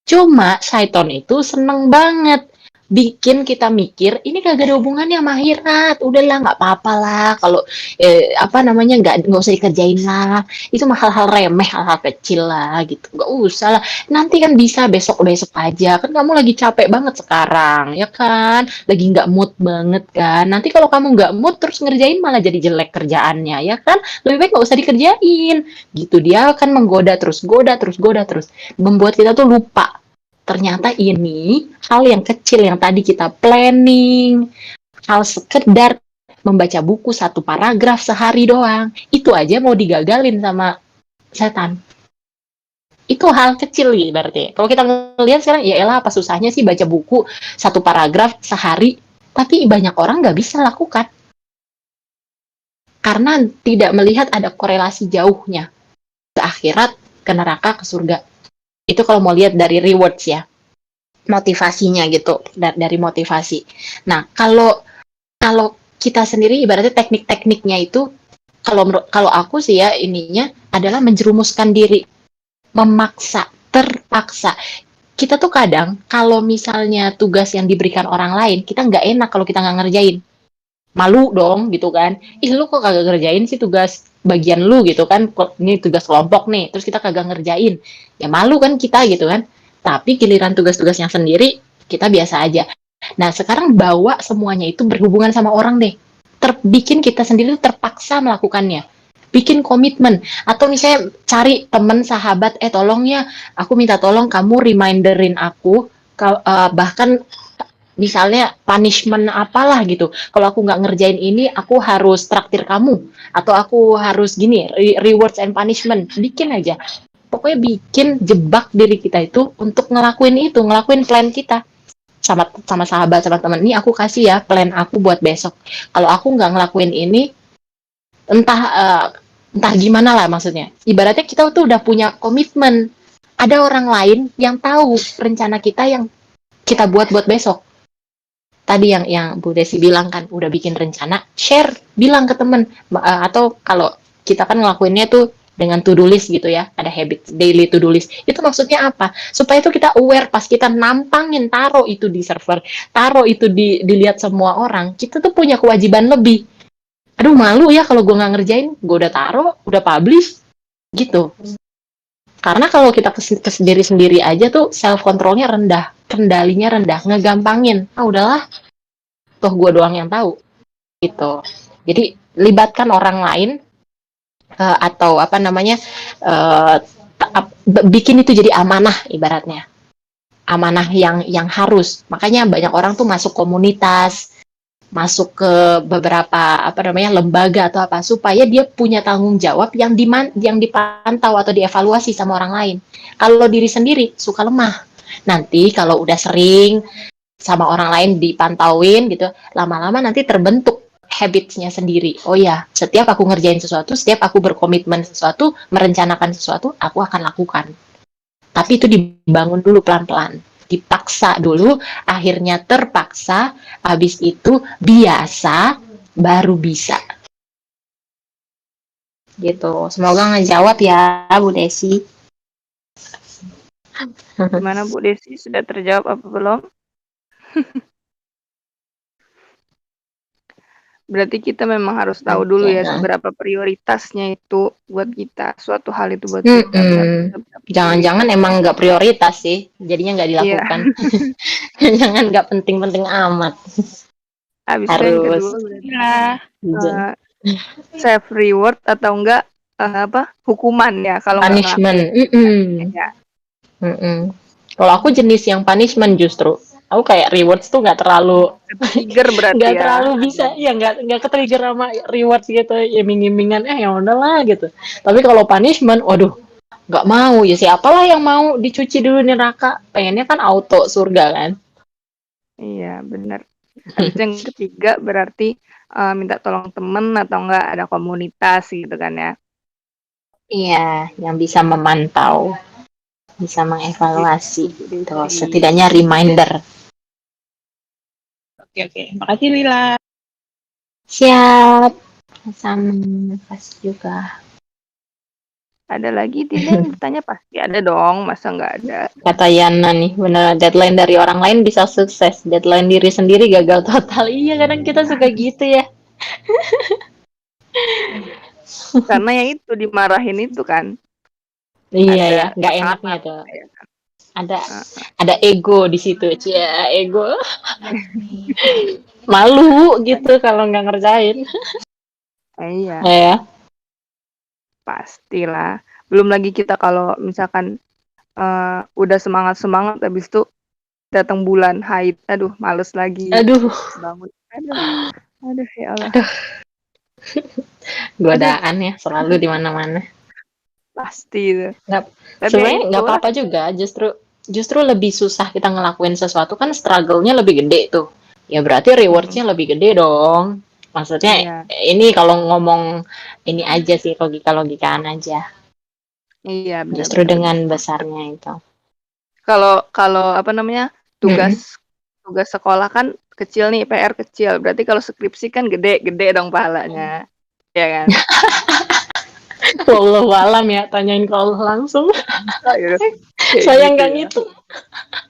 Cuma syaiton itu seneng banget bikin kita mikir ini kagak ada hubungannya sama akhirat, udahlah nggak apa-apa lah kalau nggak usah dikerjain lah, itu mah hal-hal remeh, hal-hal kecil lah gitu, nggak usah lah, nanti kan bisa besok aja, kan kamu lagi capek banget sekarang ya kan, lagi nggak mood banget kan, nanti kalau kamu nggak mood terus ngerjain malah jadi jelek kerjaannya ya kan, lebih baik nggak usah dikerjain gitu. Dia akan menggoda terus, goda terus, membuat kita tuh lupa ternyata ini hal yang kecil yang tadi kita planning, hal sekedar membaca buku 1 paragraf sehari doang, itu aja mau digagalin sama setan. Itu hal kecil gitu berarti. Kalau kita ngelihat sekarang, ya elah apa susahnya sih baca buku 1 paragraf sehari, tapi banyak orang nggak bisa lakukan. Karena tidak melihat ada korelasi jauhnya ke akhirat, ke neraka, ke surga. Itu kalau mau lihat dari rewards ya, motivasinya gitu, dari motivasi. Nah, kalau kita sendiri ibaratnya teknik-tekniknya itu, kalau aku sih ya ininya adalah menjerumuskan diri, memaksa, terpaksa. Kita tuh kadang kalau misalnya tugas yang diberikan orang lain, kita nggak enak kalau kita nggak ngerjain. Malu dong gitu kan, lu kok kagak ngerjain sih tugas bagian lu gitu kan, ini tugas kelompok nih, terus kita kagak ngerjain, ya malu kan kita gitu kan. Tapi giliran tugas-tugasnya sendiri kita biasa aja. Nah, sekarang bawa semuanya itu berhubungan sama orang deh, bikin kita sendiri terpaksa melakukannya, bikin komitmen, atau misalnya cari temen sahabat, tolong ya, aku minta tolong kamu reminderin aku, bahkan misalnya punishment apalah gitu, kalau aku nggak ngerjain ini aku harus traktir kamu, atau aku harus gini, rewards and punishment, bikin aja, pokoknya bikin jebak diri kita itu untuk ngelakuin plan kita sama sahabat, sama teman, ini aku kasih ya plan aku buat besok, kalau aku nggak ngelakuin ini entah gimana lah, maksudnya ibaratnya kita tuh udah punya komitmen, ada orang lain yang tahu rencana kita yang kita buat besok. Tadi yang Bu Desi bilang kan, udah bikin rencana, share, bilang ke temen, atau kalau kita kan ngelakuinnya tuh dengan to-do list gitu ya, ada habit daily to-do list, itu maksudnya apa? Supaya itu kita aware pas kita nampangin, taruh itu di server, taruh itu dilihat semua orang, kita tuh punya kewajiban lebih. Aduh malu ya kalau gue nggak ngerjain, gue udah taruh, udah publish, gitu. Karena kalau kita ke diri sendiri aja tuh self controlnya rendah, kendalinya rendah, ngegampangin. Udahlah, toh gue doang yang tahu. Gitu. Jadi libatkan orang lain atau bikin itu jadi amanah ibaratnya. amanah yang harus. Makanya banyak orang tuh masuk komunitas, masuk ke beberapa lembaga atau apa supaya dia punya tanggung jawab yang dipantau atau dievaluasi sama orang lain. Kalau diri sendiri suka lemah. Nanti kalau udah sering sama orang lain dipantauin gitu, lama-lama nanti terbentuk habitsnya sendiri. Oh ya, setiap aku ngerjain sesuatu, setiap aku berkomitmen sesuatu, merencanakan sesuatu, aku akan lakukan. Tapi itu dibangun dulu pelan-pelan. Dipaksa dulu, akhirnya terpaksa, habis itu biasa, baru bisa. Gitu. Semoga ngejawab ya, Bu Desi. Gimana Bu Desi, sudah terjawab apa belum? Berarti kita memang harus tahu dulu ya seberapa prioritasnya itu buat kita, suatu hal itu buat kita. Jangan-jangan emang nggak prioritas sih, jadinya nggak dilakukan. Jangan nggak penting-penting amat. Habis itu yang kedua berarti self reward atau enggak hukuman ya kalau punishment. Ya. Kalau aku jenis yang punishment justru. Aku kayak rewards tuh nggak terlalu trigger berarti nggak terlalu bisa ya nggak ketrigger sama rewards gitu ya iming-imingan ya udahlah gitu. Tapi kalau punishment, waduh nggak mau ya siapalah yang mau dicuci dulu neraka, pengennya kan auto surga kan. Iya benar. Habis yang ketiga berarti minta tolong temen atau enggak ada komunitas gitu kan ya. Iya, yang bisa memantau, bisa mengevaluasi tuh, setidaknya reminder. Oke, makasih Lila. Siap, sama pas juga. Ada lagi tidak yang bertanya? Pasti ada dong, masa nggak ada? Kata Yana nih, bener deadline dari orang lain bisa sukses, deadline diri sendiri gagal total. Iya, kadang kita suka gitu ya. Karena yang itu dimarahin itu kan. Iya ya, nggak enaknya tuh. Ada ego di situ, cia ego. Malu gitu kalau nggak ngerjain. Iya. Ya. Pastilah. Belum lagi kita kalau misalkan udah semangat habis itu datang bulan haid, aduh males lagi. Aduh. Bangun. Aduh ya Allah. Aduh. Godaan ya selalu di mana-mana. Pasti itu. Sebenarnya nggak apa-apa juga, justru lebih susah kita ngelakuin sesuatu kan struggle-nya lebih gede tuh. Ya berarti reward-nya lebih gede dong. Maksudnya ini kalau ngomong ini aja sih logika-logikaan aja. Iya, benar. Justru dengan besarnya itu. Kalau tugas sekolah kan kecil nih, PR kecil. Berarti kalau skripsi kan gede dong pahalanya. Ya kan? Wallahu alam ya, tanyain ke Allah langsung. Saya nggak gitu.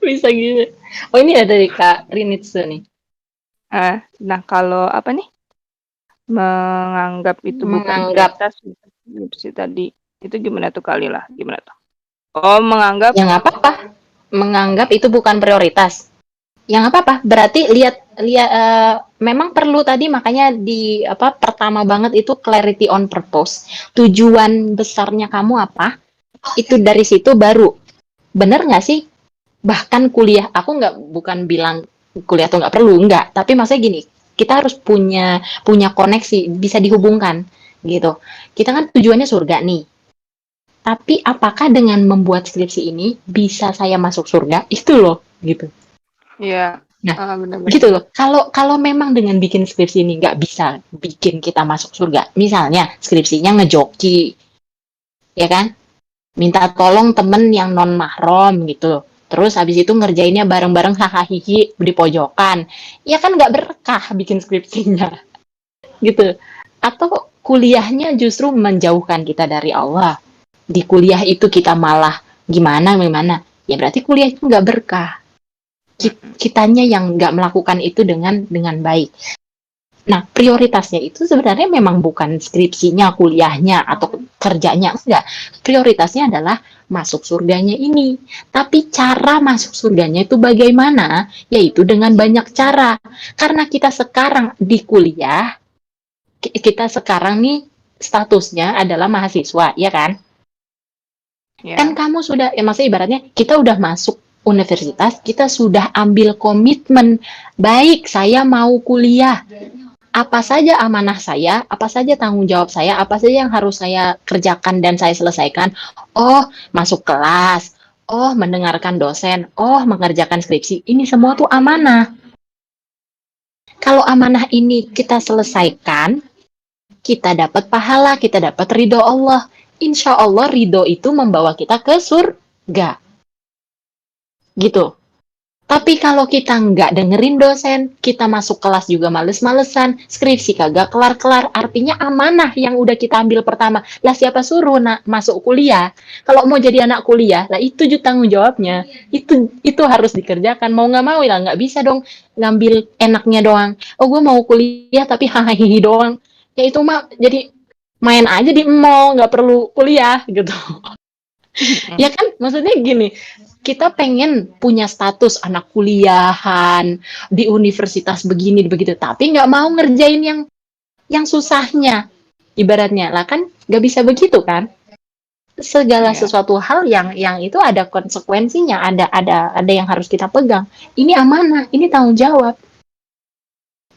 Bisa gitu. Oh ini ada dari Kak Rinitsu nih. Nah kalau apa nih? Menganggap itu bukan prioritas skripsi tadi. Itu gimana tuh Kalila? Gimana tuh? Oh, menganggap. Yang apa-apa. Menganggap itu bukan prioritas. Yang apa-apa. Berarti lihat memang perlu tadi makanya di pertama banget itu clarity on purpose. Tujuan besarnya kamu apa? Itu dari situ baru. Bener nggak sih? Bahkan kuliah, aku bukan bilang kuliah tuh nggak perlu, nggak. Tapi maksudnya gini, kita harus punya koneksi, bisa dihubungkan gitu. Kita kan tujuannya surga nih. Tapi apakah dengan membuat skripsi ini bisa saya masuk surga? Itu loh, gitu. Iya. Nah, gitu loh. Kalau memang dengan bikin skripsi ini nggak bisa bikin kita masuk surga, misalnya skripsinya ngejoki, ya kan? Minta tolong temen yang non mahram gitu. Terus habis itu ngerjainnya bareng-bareng hahaha di pojokan. Ya kan nggak berkah bikin skripsinya. Gitu. Atau kuliahnya justru menjauhkan kita dari Allah. Di kuliah itu kita malah gimana. Ya berarti kuliah itu nggak berkah. Kitanya yang nggak melakukan itu dengan baik. Nah, prioritasnya itu sebenarnya memang bukan skripsinya, kuliahnya, atau kerjanya, enggak. Prioritasnya adalah masuk surganya ini. Tapi cara masuk surganya itu bagaimana? Yaitu dengan banyak cara. Karena kita sekarang di kuliah, kita sekarang nih statusnya adalah mahasiswa, ya kan? Ya. Kan kamu sudah, maksudnya ibaratnya kita udah masuk universitas, kita sudah ambil komitmen, baik saya mau kuliah, apa saja amanah saya, apa saja tanggung jawab saya, apa saja yang harus saya kerjakan dan saya selesaikan. Oh, masuk kelas, oh mendengarkan dosen, oh mengerjakan skripsi, ini semua tuh amanah. Kalau amanah ini kita selesaikan, kita dapat pahala, kita dapat ridho Allah. Insya Allah ridho itu membawa kita ke surga. Gitu. Tapi kalau kita nggak dengerin dosen, kita masuk kelas juga males-malesan, skripsi kagak kelar-kelar, artinya amanah yang udah kita ambil pertama. Lah siapa suruh masuk kuliah? Kalau mau jadi anak kuliah, lah itu juga tanggung jawabnya. Itu harus dikerjakan. Mau nggak mau ya nggak bisa dong ngambil enaknya doang. Oh gue mau kuliah tapi hahaha doang. Ya itu mah jadi main aja di mall, nggak perlu kuliah gitu. Ya kan, maksudnya gini, kita pengen punya status anak kuliahan di universitas begini begitu, tapi nggak mau ngerjain yang susahnya, ibaratnya lah kan nggak bisa begitu kan. Segala Iya. sesuatu hal yang itu ada konsekuensinya, ada yang harus kita pegang. Ini amanah, ini tanggung jawab.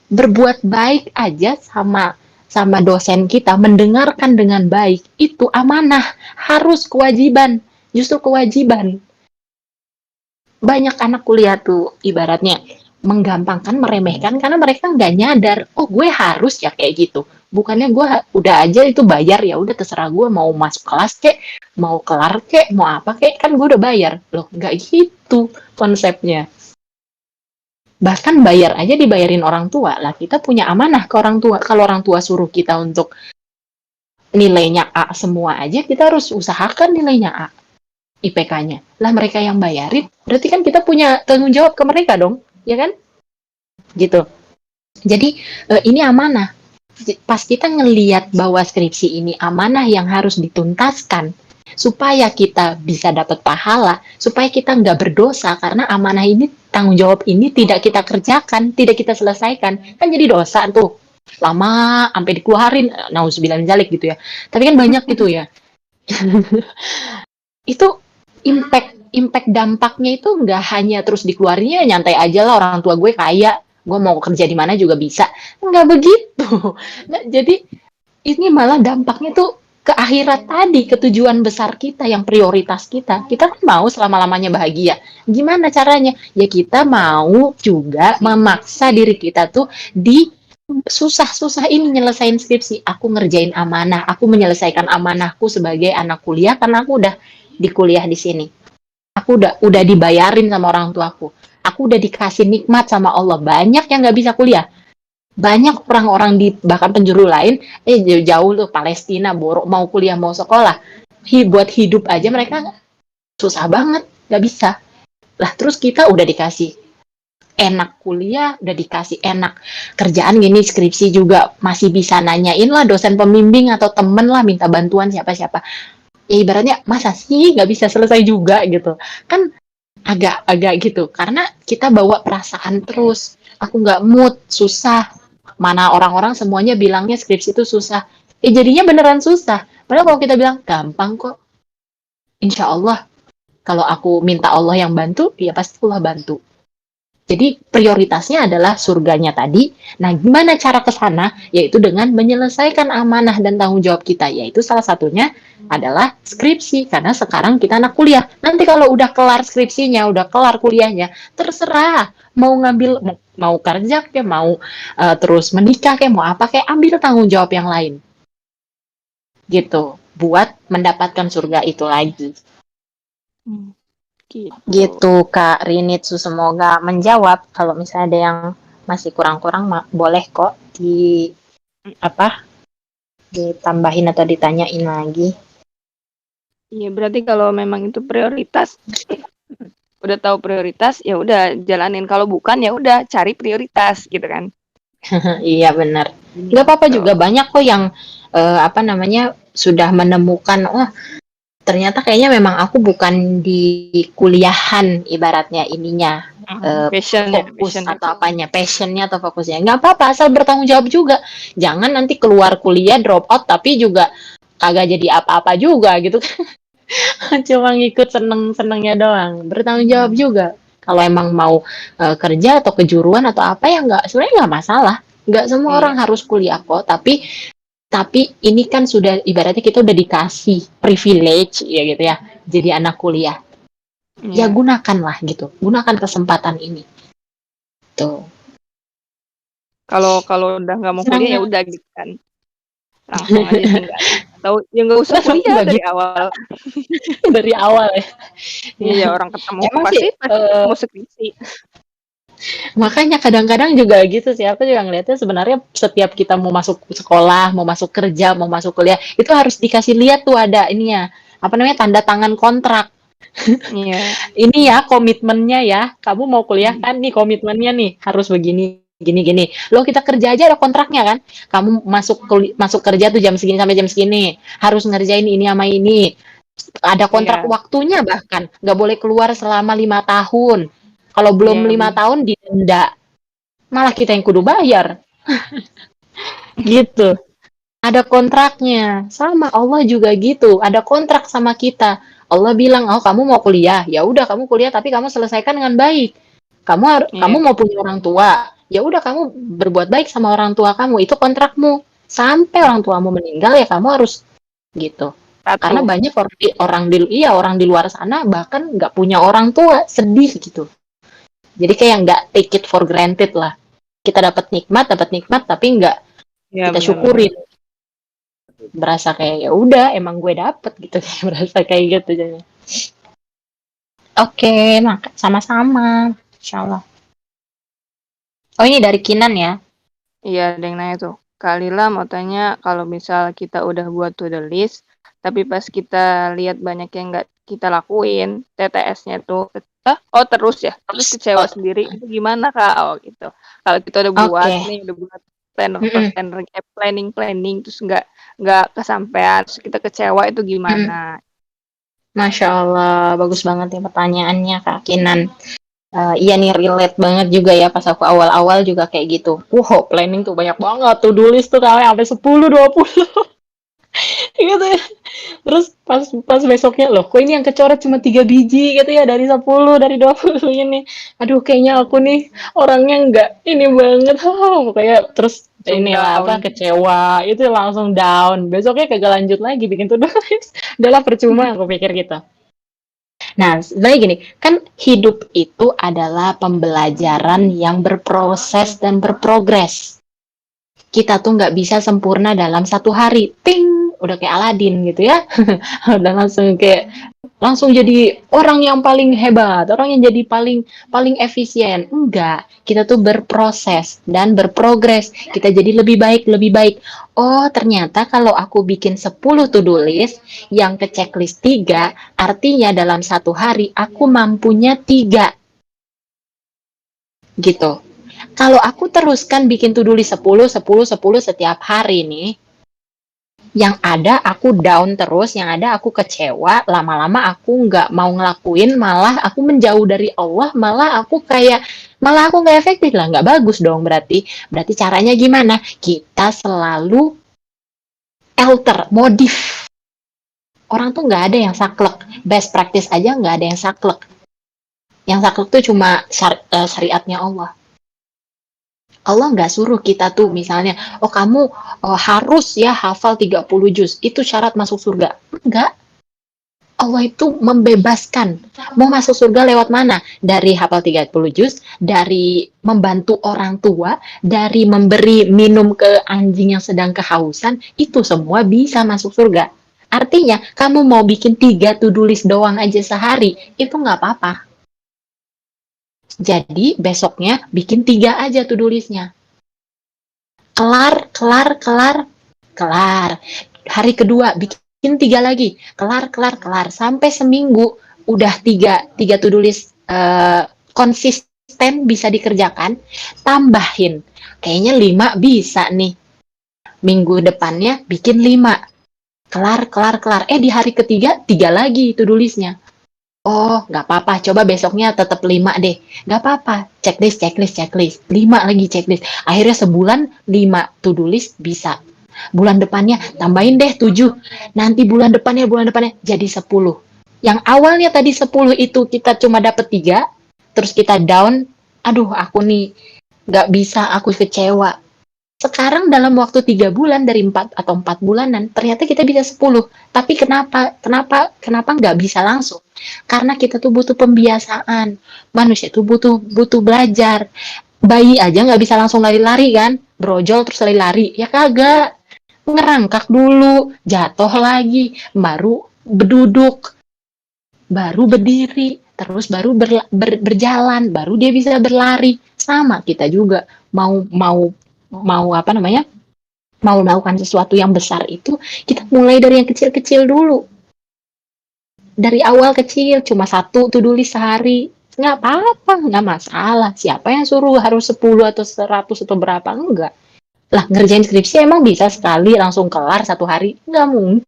Berbuat baik aja sama dosen kita, mendengarkan dengan baik, itu amanah, harus kewajiban, justru kewajiban. Banyak anak kuliah tuh ibaratnya menggampangkan, meremehkan karena mereka nggak nyadar, oh gue harus ya kayak gitu. Bukannya gue udah aja itu bayar, ya udah terserah gue mau masuk kelas kek, mau kelar kek, mau apa kek, kan gue udah bayar. Loh, nggak gitu konsepnya. Bahkan bayar aja dibayarin orang tua lah, kita punya amanah ke orang tua. Kalau orang tua suruh kita untuk nilainya A semua aja, kita harus usahakan nilainya A, IPK-nya. Lah mereka yang bayarin, berarti kan kita punya tanggung jawab ke mereka dong, ya kan? Gitu. Jadi ini amanah. Pas kita ngeliat bahwa skripsi ini amanah yang harus dituntaskan, supaya kita bisa dapat pahala, supaya kita nggak berdosa, karena amanah ini, tanggung jawab ini tidak kita kerjakan, tidak kita selesaikan, kan jadi dosa tuh. Lama, sampai dikeluarin, nauzubillah min dzalik gitu ya. Tapi kan banyak gitu ya. Itu impact dampaknya itu nggak hanya terus dikeluarinnya nyantai aja lah, orang tua gue kaya, gue mau kerja di mana juga bisa, nggak begitu. Nah, jadi ini malah dampaknya tuh ke akhirat tadi, ke tujuan besar kita, yang prioritas kita. Kita kan mau selama-lamanya bahagia. Gimana caranya? Ya kita mau juga memaksa diri kita tuh di susah-susah ini nyelesain skripsi. Aku ngerjain amanah, aku menyelesaikan amanahku sebagai anak kuliah karena aku udah di kuliah di sini. Aku udah dibayarin sama orang tuaku. Aku udah dikasih nikmat sama Allah. Banyak yang nggak bisa kuliah. Banyak orang-orang di bahkan penjuru lain, jauh tuh Palestina, Borok, mau kuliah mau sekolah, buat hidup aja mereka susah banget, nggak bisa. Lah terus kita udah dikasih enak kuliah, udah dikasih enak kerjaan gini, skripsi juga masih bisa nanyain lah dosen pembimbing atau temen lah, minta bantuan siapa-siapa. Ya ibaratnya masa sih nggak bisa selesai juga gitu kan, agak gitu, karena kita bawa perasaan terus. Aku nggak mood, susah. Mana orang-orang semuanya bilangnya skripsi itu susah. Jadinya beneran susah. Padahal kalau kita bilang gampang kok. Insya Allah, kalau aku minta Allah yang bantu, ya pasti Allah bantu. Jadi prioritasnya adalah surganya tadi. Nah, gimana cara ke sana? Yaitu dengan menyelesaikan amanah dan tanggung jawab kita. Yaitu salah satunya adalah skripsi. Karena sekarang kita anak kuliah. Nanti kalau udah kelar skripsinya, udah kelar kuliahnya, terserah. Mau ngambil, mau kerja, kayak mau terus menikah, kayak mau apa, kayak ambil tanggung jawab yang lain. Gitu. Buat mendapatkan surga itu lagi. Gitu Kak Rinitsu, semoga menjawab. Kalau misalnya ada yang masih kurang-kurang, boleh kok ditambahin atau ditanyain lagi. Iya, berarti kalau memang itu prioritas, udah tahu prioritas, ya udah jalanin. Kalau bukan, ya udah cari prioritas gitu kan. Iya benar. Nggak apa-apa juga, banyak kok yang sudah menemukan, ternyata kayaknya memang aku bukan di kuliahan ibaratnya ininya, fokus atau apanya, passionnya atau fokusnya. Nggak apa-apa, asal bertanggung jawab juga. Jangan nanti keluar kuliah drop out tapi juga kagak jadi apa-apa juga gitu kan. Cuma ngikut seneng-senengnya doang. Bertanggung jawab juga. Kalau emang mau kerja atau kejuruan atau apa ya nggak, sebenarnya nggak masalah. Nggak semua Iya. orang harus kuliah kok. Tapi ini kan sudah ibaratnya kita udah dikasih privilege ya gitu ya. Jadi anak kuliah. Ya Iya. gunakanlah gitu. Gunakan kesempatan ini. Tuh. Kalau udah nggak mau kuliah ya Semangat. udah gitu kan. Langsung aja tinggalin. Atau ya nggak usah kuliah Nggak dari gitu awal. dari awal ya. Ya. Iya, orang ketemu Emang sih pasti ketemu skripsi. makanya kadang-kadang juga gitu sih, aku juga ngeliatnya sebenarnya setiap kita mau masuk sekolah, mau masuk kerja, mau masuk kuliah, itu harus dikasih lihat tuh ada ininya, apa namanya, tanda tangan kontrak. Iya. Ini ya komitmennya ya, kamu mau kuliah kan nih komitmennya nih, harus begini, gini, gini. Loh kita kerja aja ada kontraknya kan, kamu masuk kerja tuh jam segini sampai jam segini, harus ngerjain ini sama ini. Ada kontrak Iya. waktunya bahkan, nggak boleh keluar selama 5 tahun. Kalau belum Iya, 5 tahun didenda, malah kita yang kudu bayar gitu. Ada kontraknya, sama Allah juga gitu, ada kontrak sama kita. Allah bilang, oh kamu mau kuliah, ya udah kamu kuliah tapi kamu selesaikan dengan baik. Kamu iya. mau punya orang tua, ya udah kamu berbuat baik sama orang tua kamu, itu kontrakmu. Sampai orang tuamu meninggal ya kamu harus gitu. Karena Satu. banyak orang di luar sana bahkan nggak punya orang tua, sedih gitu. Jadi kayak nggak take it for granted lah. Kita dapat nikmat tapi nggak Iya, kita benar-benar. syukurin, berasa kayak ya udah emang gue dapet gitu. Berasa kayak gitu jadinya. Oke, sama-sama, insyaallah. Oh ini dari Kinan ya. Iya, ada yang nanya tuh. Kak Lila mau tanya, kalau misal kita udah buat to the list, tapi pas kita lihat banyak yang nggak kita lakuin, TTS-nya tuh, oh terus ya, terus kecewa Oh, sendiri, itu gimana Kak? Oh gitu. Kalau kita udah buat oke. nih, udah buat planner, Mm-mm, planner, planning, terus nggak kesampaian, terus kita kecewa itu mm-mm. gimana? Masya Allah, bagus banget ya pertanyaannya Kak Kinan. Iya nih relate banget juga ya pas aku awal-awal juga kayak gitu. Wow, planning tuh banyak banget tuh, tulis tuh kali sampai 10, 20 gitu ya. Terus pas pas besoknya loh, kok ini yang kecoret cuma 3 biji gitu ya dari 10 dari 20 ini. Aduh, kayaknya aku nih orangnya nggak ini banget. Kayak terus Langsung inilah apa down. kecewa, itu langsung down. Besoknya kagak lanjut lagi bikin tuh list. Udahlah percuma aku pikir gitu. Nah, sebenarnya gini, kan hidup itu adalah pembelajaran yang berproses dan berprogres. Kita tuh nggak bisa sempurna dalam 1 hari. Ting, udah kayak Aladin gitu ya. Udah langsung jadi orang yang paling hebat, orang yang jadi paling paling efisien. Enggak, kita tuh berproses dan berprogres. Kita jadi lebih baik, lebih baik. Oh, ternyata kalau aku bikin 10 to-do list yang ke checklist 3, artinya dalam 1 hari aku mampunya 3 gitu. Kalau aku teruskan bikin to-do list 10, 10, 10 setiap hari nih, yang ada aku down terus, yang ada aku kecewa, lama-lama aku nggak mau ngelakuin, malah aku menjauh dari Allah, malah aku nggak efektif lah, nggak bagus dong berarti. Berarti caranya gimana? Kita selalu modif. Orang tuh nggak ada yang saklek, best practice aja nggak ada yang saklek. Yang saklek tuh cuma syariatnya Allah. Allah nggak suruh kita tuh misalnya, oh kamu harus ya hafal 30 juz, itu syarat masuk surga. Enggak, Allah itu membebaskan. Mau masuk surga lewat mana? Dari hafal 30 juz, dari membantu orang tua, dari memberi minum ke anjing yang sedang kehausan, itu semua bisa masuk surga. Artinya, kamu mau bikin 3 to-do list doang aja sehari, itu nggak apa-apa. Jadi, besoknya bikin 3 aja to-do listnya. Kelar, kelar, kelar, kelar. Hari kedua bikin 3 lagi, kelar, kelar, kelar. Sampai seminggu udah tiga to-do list konsisten bisa dikerjakan. Tambahin, kayaknya 5 bisa nih. Minggu depannya bikin 5. Kelar, kelar, kelar. Di hari ketiga 3 lagi to-do listnya. Oh, nggak apa-apa. Coba besoknya tetap 5 deh. Nggak apa-apa. Checklist, checklist, checklist. 5 lagi checklist. Akhirnya sebulan 5 to-do list bisa. bulan depannya tambahin deh 7, nanti bulan depannya jadi 10. Yang awalnya tadi 10 itu kita cuma dapat 3, terus kita down, aduh aku nih nggak bisa, aku kecewa. Sekarang dalam waktu 3 bulan dari 4 bulanan, ternyata kita bisa 10. Tapi kenapa nggak bisa langsung? Karena kita tuh butuh pembiasaan. Manusia tuh butuh belajar. Bayi aja nggak bisa langsung lari-lari kan? Brojol terus lari-lari. Ya kagak. Ngerangkak dulu, jatuh lagi, baru berduduk, baru berdiri, terus baru berjalan, baru dia bisa berlari. Sama kita juga mau mau mau apa namanya? Mau melakukan sesuatu yang besar itu, kita mulai dari yang kecil-kecil dulu. Dari awal kecil, cuma 1 to-do list sehari. Nggak apa-apa, nggak masalah. Siapa yang suruh harus 10 atau 100 atau berapa? Enggak. Lah, ngerjain skripsi emang bisa sekali langsung kelar 1 hari? Nggak mungkin.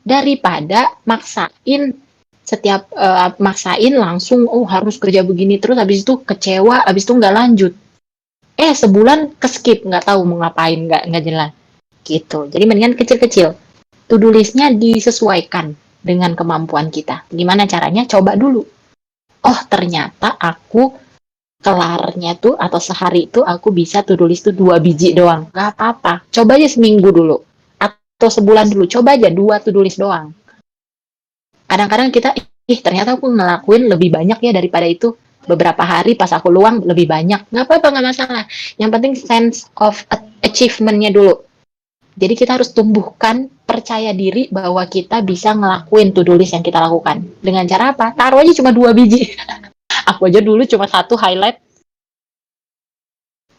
Daripada maksain langsung harus kerja begini terus, habis itu kecewa, habis itu nggak lanjut, sebulan keskip, nggak tahu mau ngapain, nggak jelas gitu. Jadi mendingan kecil-kecil, to-do listnya disesuaikan dengan kemampuan kita. Gimana caranya? Coba dulu. Oh ternyata aku kelarnya tuh atau sehari itu aku bisa to-do list tuh 2 biji doang, nggak apa-apa, coba aja seminggu dulu atau sebulan dulu, coba aja 2 to-do list doang. Kadang-kadang kita, ternyata aku ngelakuin lebih banyak ya daripada itu. Beberapa hari pas aku luang lebih banyak. Nggak apa-apa, nggak masalah. Yang penting sense of achievement-nya dulu. Jadi kita harus tumbuhkan percaya diri bahwa kita bisa ngelakuin to-do list yang kita lakukan. Dengan cara apa? Taruh aja cuma 2 biji. Aku aja dulu cuma 1 highlight.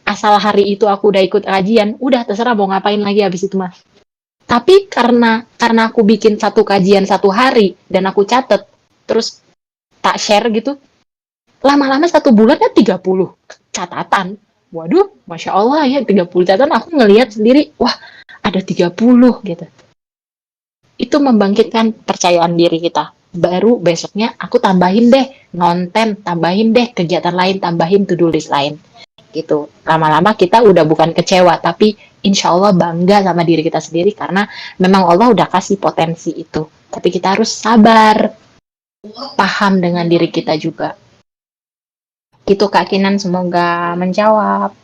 Asal hari itu aku udah ikut kajian, udah terserah mau ngapain lagi habis itu mah. Tapi karena aku bikin 1 kajian 1 hari dan aku catet, terus tak share gitu, lama-lama 1 bulan kan 30 catatan. Waduh, Masya Allah ya, 30 catatan aku ngelihat sendiri, wah ada 30 gitu. Itu membangkitkan percayaan diri kita. Baru besoknya aku tambahin deh konten, tambahin deh kegiatan lain, tambahin to-do list lain. Gitu. Lama-lama kita udah bukan kecewa, tapi insya Allah bangga sama diri kita sendiri karena memang Allah udah kasih potensi itu. Tapi kita harus sabar, paham dengan diri kita juga. Gitu Kak Kinan, semoga menjawab.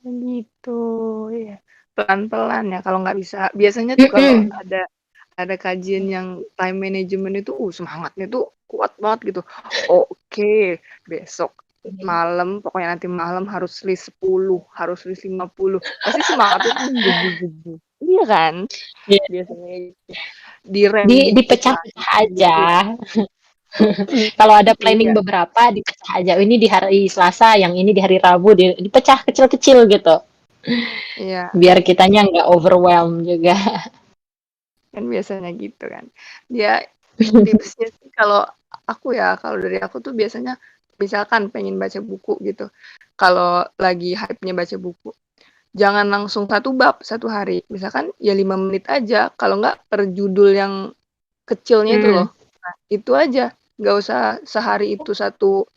Gitu, ya. Pelan-pelan ya kalau nggak bisa. Biasanya tuh kalau ada kajian yang time management itu, semangatnya tuh kuat banget gitu. Oke, besok malam, pokoknya nanti malam harus list 10, harus list 50. Pasti semangatnya tuh menggebu-gebu. Iya kan? Iya. Biasanya direm dipecah-pecah aja. Kalau ada planning Iya. beberapa, dipecah aja. Ini di hari Selasa, yang ini di hari Rabu, dipecah kecil-kecil gitu. Iya. Biar kitanya nggak overwhelm juga. Kan biasanya gitu kan. Ya, tipsnya sih kalau dari aku tuh biasanya misalkan pengen baca buku gitu. Kalau lagi hype-nya baca buku, jangan langsung 1 bab 1 hari. Misalkan ya 5 menit aja, kalau nggak per judul yang kecilnya itu loh. Nah, itu aja. Nggak usah sehari itu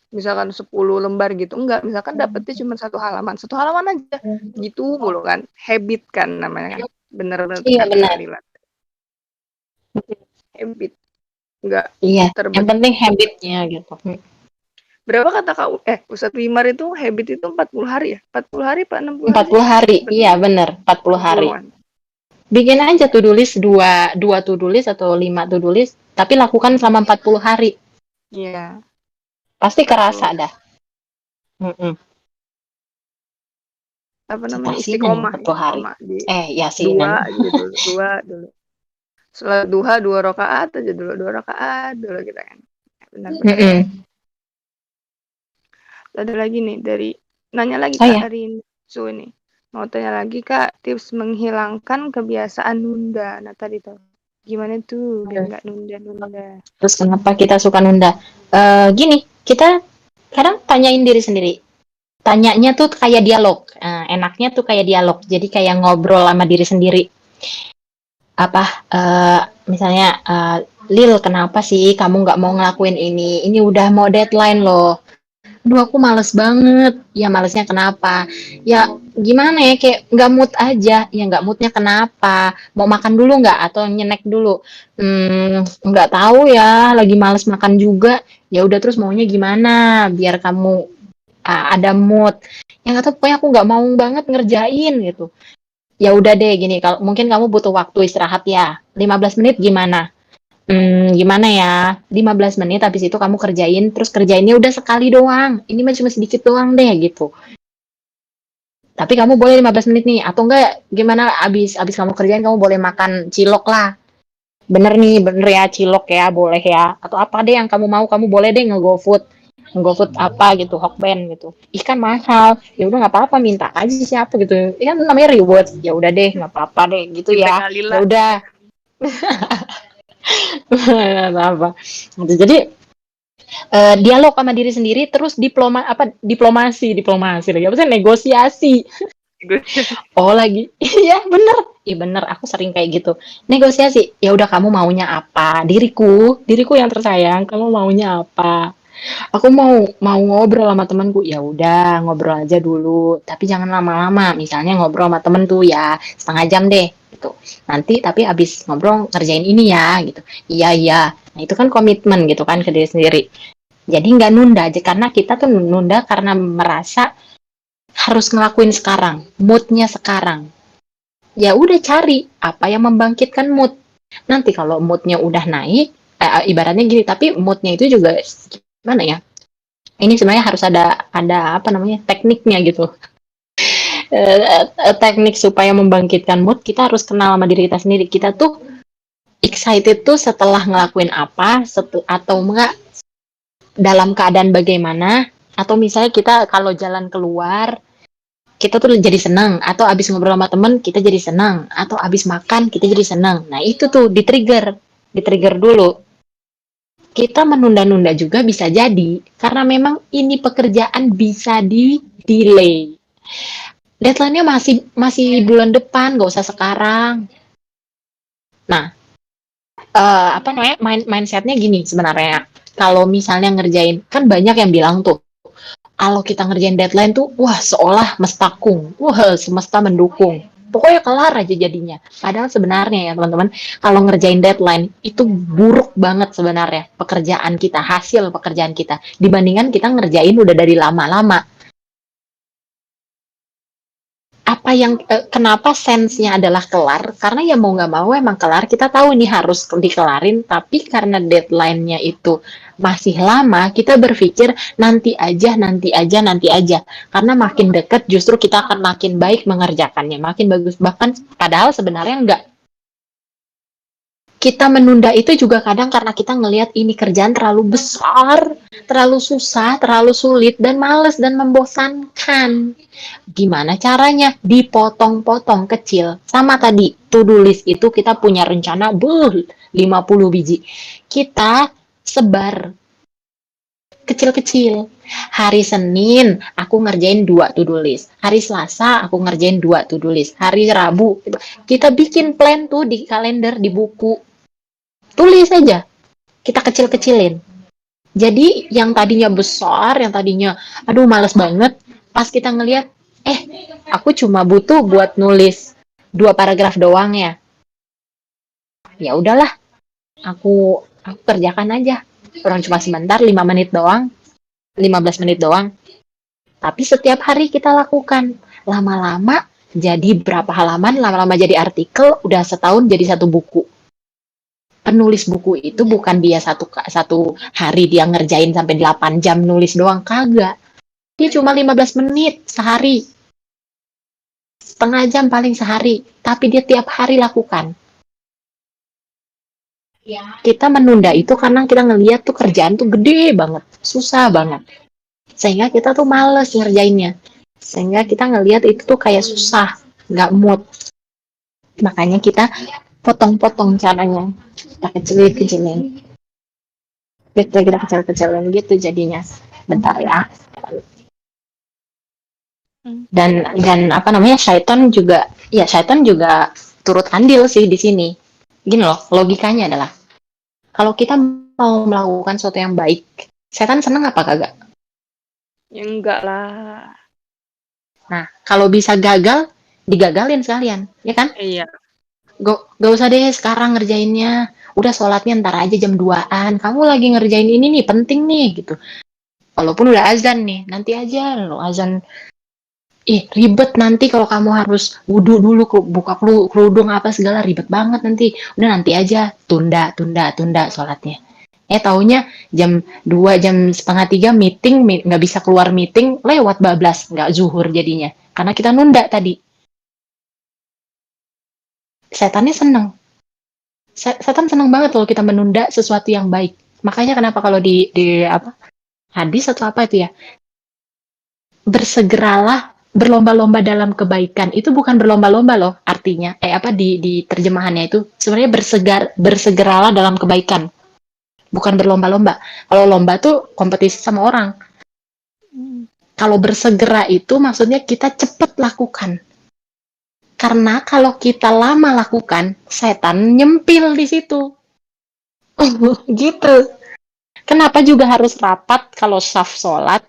misalkan 10 lembar gitu. Enggak, misalkan dapetnya cuma 1 halaman. 1 halaman aja. Gitu mulu kan. Habit kan namanya kan. Bener-bener Iya, kata benar. Lila. Habit. Enggak Iya, yang penting habitnya gitu. Berapa kata Kak Ustadz Wimar itu habit itu 40 hari ya? 40 hari Pak 60 hari? 40 hari, iya benar, 40 hari. Bikin aja to-do list 2 to-do list atau 5 to-do list, tapi lakukan selama 40 hari. Iya. Pasti kerasa dah. Apa namanya? Istiqomah. 40 hari. Dua dulu. Setelah duha 2 rakaat aja dulu, 2 rakaat dulu kita kan. Benar-benar. Ada lagi nih nanya lagi Kak dari Su ini. Mau tanya lagi Kak, tips menghilangkan kebiasaan nunda. Nah tadi tuh gimana tuh biar nggak nunda. Terus kenapa kita suka nunda? Gini, kita kadang tanyain diri sendiri. Tanyanya tuh kayak dialog. Enaknya tuh kayak dialog. Jadi kayak ngobrol sama diri sendiri. misalnya, Lil, kenapa sih kamu nggak mau ngelakuin ini? Ini udah mau deadline loh. Aduh, aku males banget. Ya malesnya kenapa? Ya gimana ya, kayak nggak mood aja. Ya nggak moodnya kenapa? Mau makan dulu nggak? Atau nyenek dulu? Nggak tahu ya, lagi males makan juga. Ya udah, terus maunya gimana? Biar kamu ada mood. Yang kata pokoknya aku nggak mau banget ngerjain gitu. Ya udah deh gini, kalau mungkin kamu butuh waktu istirahat ya. 15 menit gimana? Gimana ya, 15 menit habis itu kamu kerjain, terus kerjainnya udah sekali doang. Ini mah cuma sedikit doang deh gitu. Tapi kamu boleh 15 menit nih, atau enggak gimana, abis kamu kerjain kamu boleh makan cilok lah. Bener nih, bener ya, cilok ya, boleh ya. Atau apa deh yang kamu mau, kamu boleh deh nge-GoFood. Nge-GoFood apa gitu, Hokben gitu. Ikan mahal, ya udah nggak apa-apa, minta aja siapa gitu. Ikan namanya reward, ya udah deh nggak apa-apa deh gitu Minta ya. Ya Kalila. udah, nggak apa. Gitu. Jadi dialog sama diri sendiri, terus diplomasi lagi apa sih, negosiasi. Oh lagi, iya bener, iya bener, aku sering kayak gitu, negosiasi. Ya udah, kamu maunya apa, diriku yang tersayang, kamu maunya apa? Aku mau ngobrol sama temanku, ya udah ngobrol aja dulu, tapi jangan lama-lama. Misalnya ngobrol sama temen tuh ya setengah jam deh gitu, nanti tapi abis ngobrol ngerjain ini ya gitu. Iya iya, nah itu kan komitmen gitu kan ke diri sendiri. Jadi nggak nunda aja, karena kita tuh nunda karena merasa harus ngelakuin sekarang, moodnya sekarang. Ya udah, cari apa yang membangkitkan mood. Nanti kalau moodnya udah naik, ibaratnya gini, tapi moodnya itu juga gimana ya? Ini sebenarnya harus ada apa namanya, tekniknya gitu. Teknik supaya membangkitkan mood, kita harus kenal sama diri kita sendiri. Kita tuh excited tuh setelah ngelakuin apa, atau enggak dalam keadaan bagaimana, atau misalnya kita kalau jalan keluar kita tuh jadi senang, atau abis ngobrol sama temen kita jadi senang, atau abis makan kita jadi senang. Nah itu tuh di trigger dulu. Kita menunda-nunda juga bisa jadi karena memang ini pekerjaan bisa di delay. Deadline-nya masih bulan depan, nggak usah sekarang. Nah, apa namanya, mindsetnya gini sebenarnya. Kalau misalnya ngerjain, kan banyak yang bilang tuh, kalau kita ngerjain deadline tuh, wah seolah mestakung, wah semesta mendukung. Pokoknya kelar aja jadinya. Padahal sebenarnya ya teman-teman, kalau ngerjain deadline itu buruk banget sebenarnya pekerjaan kita, hasil pekerjaan kita. Dibandingkan kita ngerjain udah dari lama-lama. Apa yang kenapa sense-nya adalah kelar? Karena ya mau nggak mau emang kelar. Kita tahu ini harus dikelarin, tapi karena deadline-nya itu masih lama, kita berpikir nanti aja, nanti aja, nanti aja. Karena makin dekat justru kita akan makin baik mengerjakannya, makin bagus. Bahkan padahal sebenarnya enggak. Kita menunda itu juga kadang karena kita ngelihat ini kerjaan terlalu besar, terlalu susah, terlalu sulit, dan males dan membosankan. Gimana caranya? Dipotong-potong kecil. Sama tadi, to-do list itu kita punya rencana 50 biji. Kita sebar kecil-kecil. Hari Senin aku ngerjain 2 to-do list. Hari Selasa aku ngerjain 2 to-do list. Hari Rabu kita bikin plan tuh di kalender, di buku. Tulis aja. Kita kecil-kecilin. Jadi yang tadinya besar, yang tadinya aduh males banget, pas kita ngelihat aku cuma butuh buat nulis 2 paragraf doang ya. Ya udahlah, aku kerjakan aja. Orang cuma sebentar, 5 menit doang, 15 menit doang. Tapi setiap hari kita lakukan. Lama-lama jadi berapa halaman, lama-lama jadi artikel, udah setahun jadi satu buku. Penulis buku itu bukan dia satu hari dia ngerjain sampai 8 jam nulis doang, kagak. Dia cuma 15 menit sehari. Setengah jam paling sehari, tapi dia tiap hari lakukan. Kita menunda itu karena kita ngeliat tuh kerjaan tuh gede banget, susah banget. Sehingga kita tuh males ngerjainnya. Sehingga kita ngeliat itu tuh kayak susah, nggak mood. Makanya kita potong-potong caranya. Kita kecil-kecilin. Kita kecil-kecilin gitu jadinya. Bentar ya. Dan apa namanya, syaitan juga turut andil sih di sini. gini loh, logikanya adalah kalau kita mau melakukan sesuatu yang baik, setan seneng apa kagak? Ya enggak lah. Nah, kalau bisa gagal, digagalin sekalian, ya kan? Iya. Gak usah deh sekarang ngerjainnya. Udah sholatnya ntar aja jam 2-an. Kamu lagi ngerjain ini nih, penting nih gitu. Walaupun udah azan nih, nanti aja lo azan. Ribet nanti kalau kamu harus wudhu dulu, buka kerudung apa segala ribet banget nanti. Udah nanti aja, tunda sholatnya. Taunya jam 2 jam setengah 3 meeting, nggak bisa keluar meeting, lewat bablas, nggak zuhur jadinya. Karena kita nunda tadi. Setannya seneng. Setan seneng banget kalau kita menunda sesuatu yang baik. Makanya kenapa kalau di apa hadis atau apa itu ya, bersegeralah berlomba-lomba dalam kebaikan. Itu bukan berlomba-lomba loh artinya. Di terjemahannya itu sebenarnya bersegeralah dalam kebaikan. Bukan berlomba-lomba. Kalau lomba tuh kompetisi sama orang. Kalau bersegera itu maksudnya kita cepat lakukan. Karena kalau kita lama lakukan, setan nyempil di situ. Gitu. Kenapa juga harus rapat kalau saf sholat?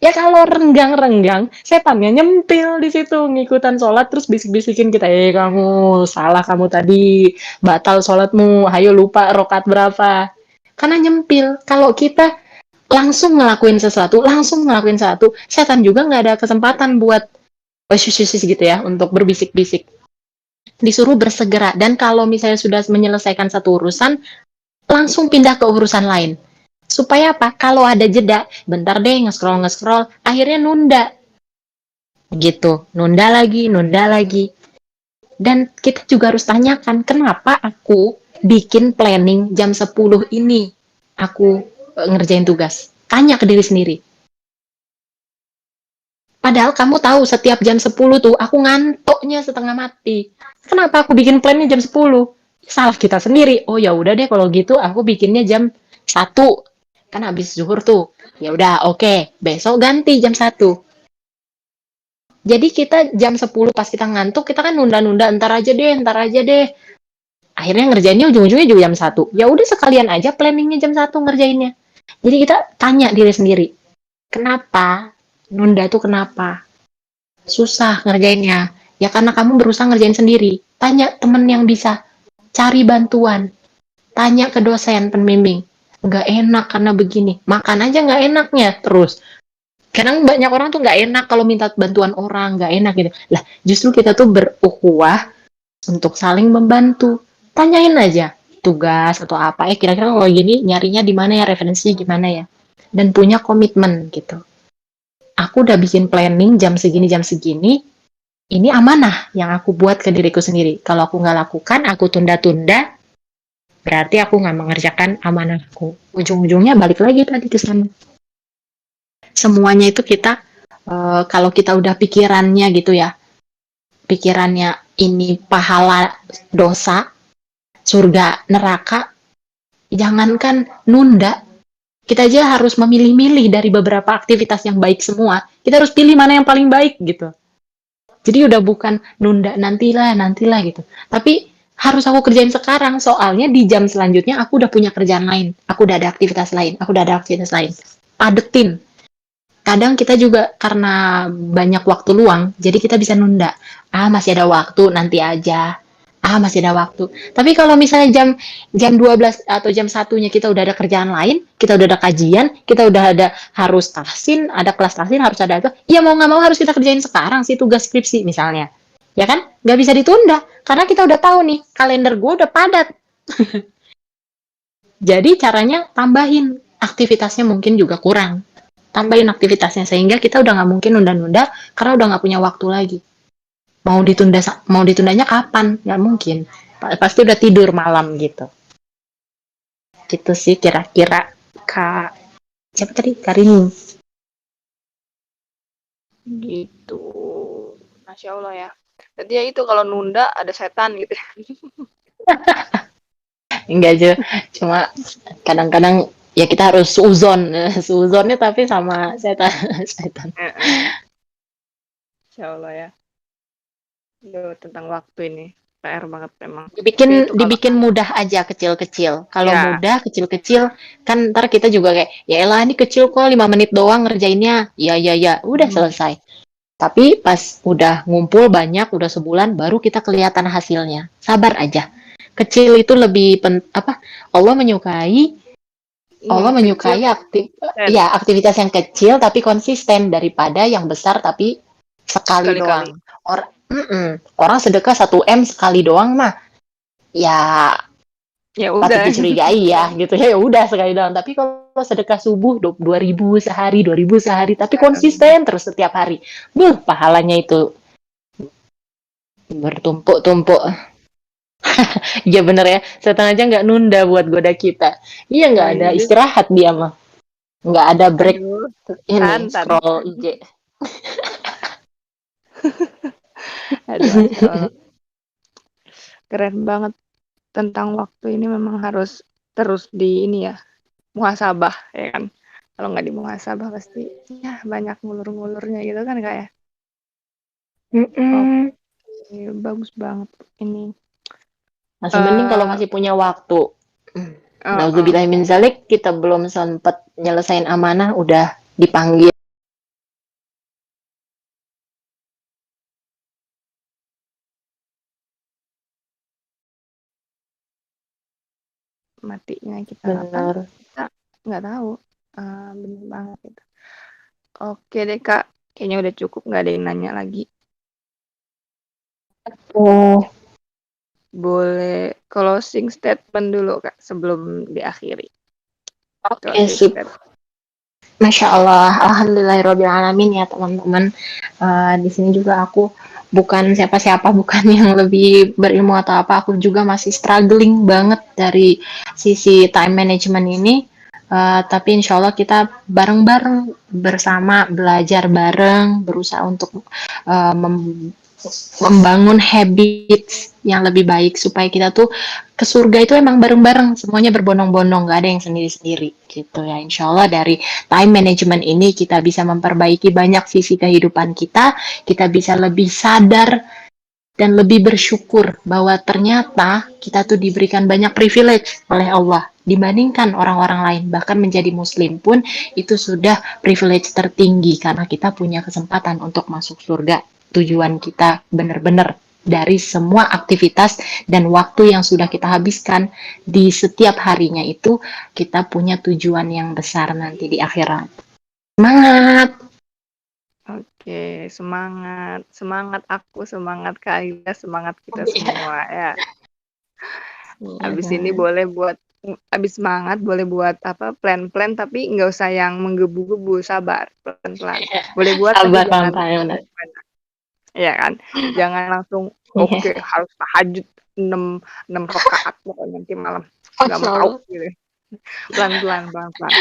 Ya kalau renggang-renggang, setannya nyempil di situ, ngikutan sholat terus bisik-bisikin kita, kamu salah kamu tadi, batal sholatmu, ayo lupa rokat berapa. Karena nyempil. Kalau kita langsung ngelakuin sesuatu, setan juga nggak ada kesempatan buat gitu ya, untuk berbisik-bisik. Disuruh bersegera, dan kalau misalnya sudah menyelesaikan satu urusan, langsung pindah ke urusan lain. Supaya apa? Kalau ada jeda, bentar deh nge-scroll, akhirnya nunda. Gitu, nunda lagi. Dan kita juga harus tanyakan, kenapa aku bikin planning jam 10 ini? Aku ngerjain tugas. Tanya ke diri sendiri. Padahal kamu tahu setiap jam 10 tuh aku ngantuknya setengah mati. Kenapa aku bikin plannya jam 10? Salah kita sendiri. Oh ya udah deh kalau gitu aku bikinnya jam 1. Kan habis zuhur tuh. Ya udah, oke. Besok ganti jam 1. Jadi kita jam 10 pas kita ngantuk, kita kan nunda-nunda, ntar aja deh. Akhirnya ngerjainnya ujung-ujungnya juga jam 1. Ya udah sekalian aja planningnya jam 1 ngerjainnya. Jadi kita tanya diri sendiri, kenapa nunda tuh kenapa? Susah ngerjainnya. Ya karena kamu berusaha ngerjain sendiri. Tanya temen yang bisa. Cari bantuan. Tanya ke dosen pembimbing. Nggak enak karena begini. Makan aja nggak enaknya terus. Kadang banyak orang tuh nggak enak kalau minta bantuan orang, nggak enak gitu. Lah, justru kita tuh berukhuwah untuk saling membantu. Tanyain aja tugas atau apa. Kira-kira kalau gini nyarinya di mana ya, referensinya gimana ya. Dan punya komitmen gitu. Aku udah bikin planning jam segini. Ini amanah yang aku buat ke diriku sendiri. Kalau aku nggak lakukan, aku tunda-tunda, berarti aku nggak mengerjakan amanahku. Ujung-ujungnya balik lagi tadi ke sana. Semuanya itu kita, kalau kita udah pikirannya gitu ya, pikirannya ini pahala dosa, surga, neraka, jangankan nunda, kita aja harus memilih-milih dari beberapa aktivitas yang baik semua. Kita harus pilih mana yang paling baik gitu. Jadi udah bukan nunda nantilah gitu. Tapi harus aku kerjain sekarang, soalnya di jam selanjutnya aku udah punya kerjaan lain, aku udah ada aktivitas lain. Padetin. Kadang kita juga karena banyak waktu luang, jadi kita bisa nunda. Masih ada waktu, nanti aja. Masih ada waktu. Tapi kalau misalnya jam 12 atau jam 1-nya kita udah ada kerjaan lain, kita udah ada kajian, kita udah ada harus tahsin, ada kelas tahsin, harus ada itu. Ya mau nggak mau harus kita kerjain sekarang sih tugas skripsi misalnya. Ya kan? Nggak bisa ditunda. Karena kita udah tahu nih, kalender gue udah padat. Jadi caranya tambahin aktivitasnya, mungkin juga kurang. Tambahin aktivitasnya sehingga kita udah nggak mungkin nunda-nunda karena udah nggak punya waktu lagi. Mau ditundanya kapan? Nggak mungkin. Pasti udah tidur malam gitu. Gitu sih kira-kira Kak. Siapa tadi? Karini. Gitu. Masya Allah ya. Jadi ya itu kalau nunda ada setan gitu. Enggak aja. Cuma kadang-kadang ya kita harus suzonnya tapi sama setan. Insya Allah ya. Duh, tentang waktu ini. PR banget memang. Tapi Dibikin itu kalau dibikin mudah aja kecil-kecil. Kalau ya, mudah kecil-kecil kan ntar kita juga kayak ya elah ini kecil kok 5 menit doang ngerjainnya. Ya ya ya, udah selesai. Tapi pas udah ngumpul banyak, udah sebulan baru kita kelihatan hasilnya. Sabar aja. Kecil itu lebih Allah menyukai Allah kecil menyukai dan aktivitas yang kecil tapi konsisten daripada yang besar tapi sekali sekali-kali. doang. Orang sedekah 1 M sekali doang mah ya Ya patut udah. dicurigai ya gitu ya udah sekali doang. Tapi kalau sedekah subuh 2.000 sehari, 2.000 sehari tapi konsisten terus setiap hari. Pahalanya itu bertumpuk-tumpuk. Iya bener ya, setan aja nggak nunda buat goda kita. Iya nggak Oh ada iya, istirahat dia mah. Nggak ada break aduh, ini santan. scroll IG. Aduh, Masya Allah. Keren banget. Tentang waktu ini memang harus terus di ini ya, muhasabah ya kan. Kalau nggak di muhasabah pasti ya banyak ngulur-ngulurnya gitu kan Kak ya. Mm-mm. Oke, bagus banget ini. Masih mending kalau Eh, masih punya waktu. eh, eh, Nauzubillah min zalik, kita belum sempet nyelesain amanah udah dipanggil. matinya kita kapan? Bener. Kita nggak tahu. Bener banget itu. Oke deh Kak, kayaknya udah cukup nggak ada yang nanya lagi. Oh, Boleh closing statement dulu Kak sebelum diakhiri. oke, Closing sip. statement. Masya Allah, alhamdulillahirobbilalamin ya teman-teman. Di sini juga aku bukan siapa-siapa, bukan yang lebih berilmu atau apa. Aku juga masih struggling banget dari sisi time management ini. Tapi insya Allah kita bareng-bareng bersama belajar bareng, berusaha untuk uh, mem- membangun habits yang lebih baik supaya kita tuh ke surga itu emang bareng-bareng, semuanya berbondong-bondong, gak ada yang sendiri-sendiri gitu ya. Insya Allah dari time management ini kita bisa memperbaiki banyak sisi kehidupan kita bisa lebih sadar dan lebih bersyukur bahwa ternyata kita tuh diberikan banyak privilege oleh Allah dibandingkan orang-orang lain. Bahkan menjadi muslim pun itu sudah privilege tertinggi karena kita punya kesempatan untuk masuk surga. Tujuan kita benar-benar dari semua aktivitas dan waktu yang sudah kita habiskan di setiap harinya itu kita punya tujuan yang besar nanti di akhirat. Semangat! Oke, semangat. Semangat aku, semangat Kak Aida, semangat kita semua ya. Abis ini boleh buat abis semangat boleh buat apa plan-plan tapi nggak usah yang menggebu-gebu, sabar, pelan-pelan. Boleh buat tapi Sabar, jangan paham. ya kan. Jangan langsung oke Iya. harus tahajud 6 6 rakaat pokoknya nanti malam. Nggak Masya mau Allah. gitu. Pelan-pelan, pelan-pelan.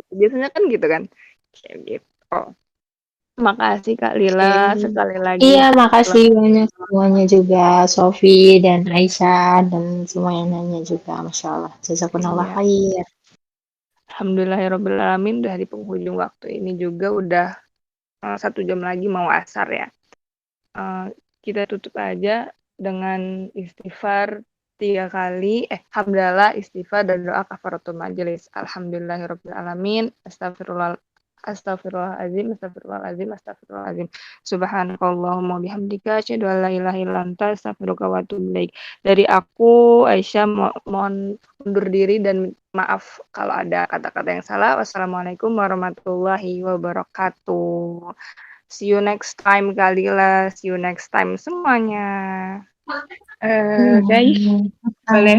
Biasanya kan gitu kan. Kayak gitu. Makasih Kak Lila Oke. sekali Iya, lagi. makasih banyak semuanya juga, Sofi dan Aisyah dan semua yang nanya juga, Masya Allah. Jazakumullah Iya. khair. Alhamdulillahirobbilalamin udah di penghujung waktu ini juga udah 1 jam lagi mau asar ya. Kita tutup aja dengan istighfar 3 kali, hamdalah, istighfar dan doa kafaratul majelis. Alhamdulillahirobbilalamin. Astagfirullahaladzim, astagfirullahaladzim, astagfirullahaladzim. Subhanakallahumma bihamdika, asyhadu an la ilaha illa anta, astaghfiruka wa atubu ilaik. Dari aku, Aisyah, mohon undur diri dan maaf kalau ada kata-kata yang salah. Wassalamualaikum warahmatullahi wabarakatuh. See you next time, Kalila. See you next time semuanya. Guys, boleh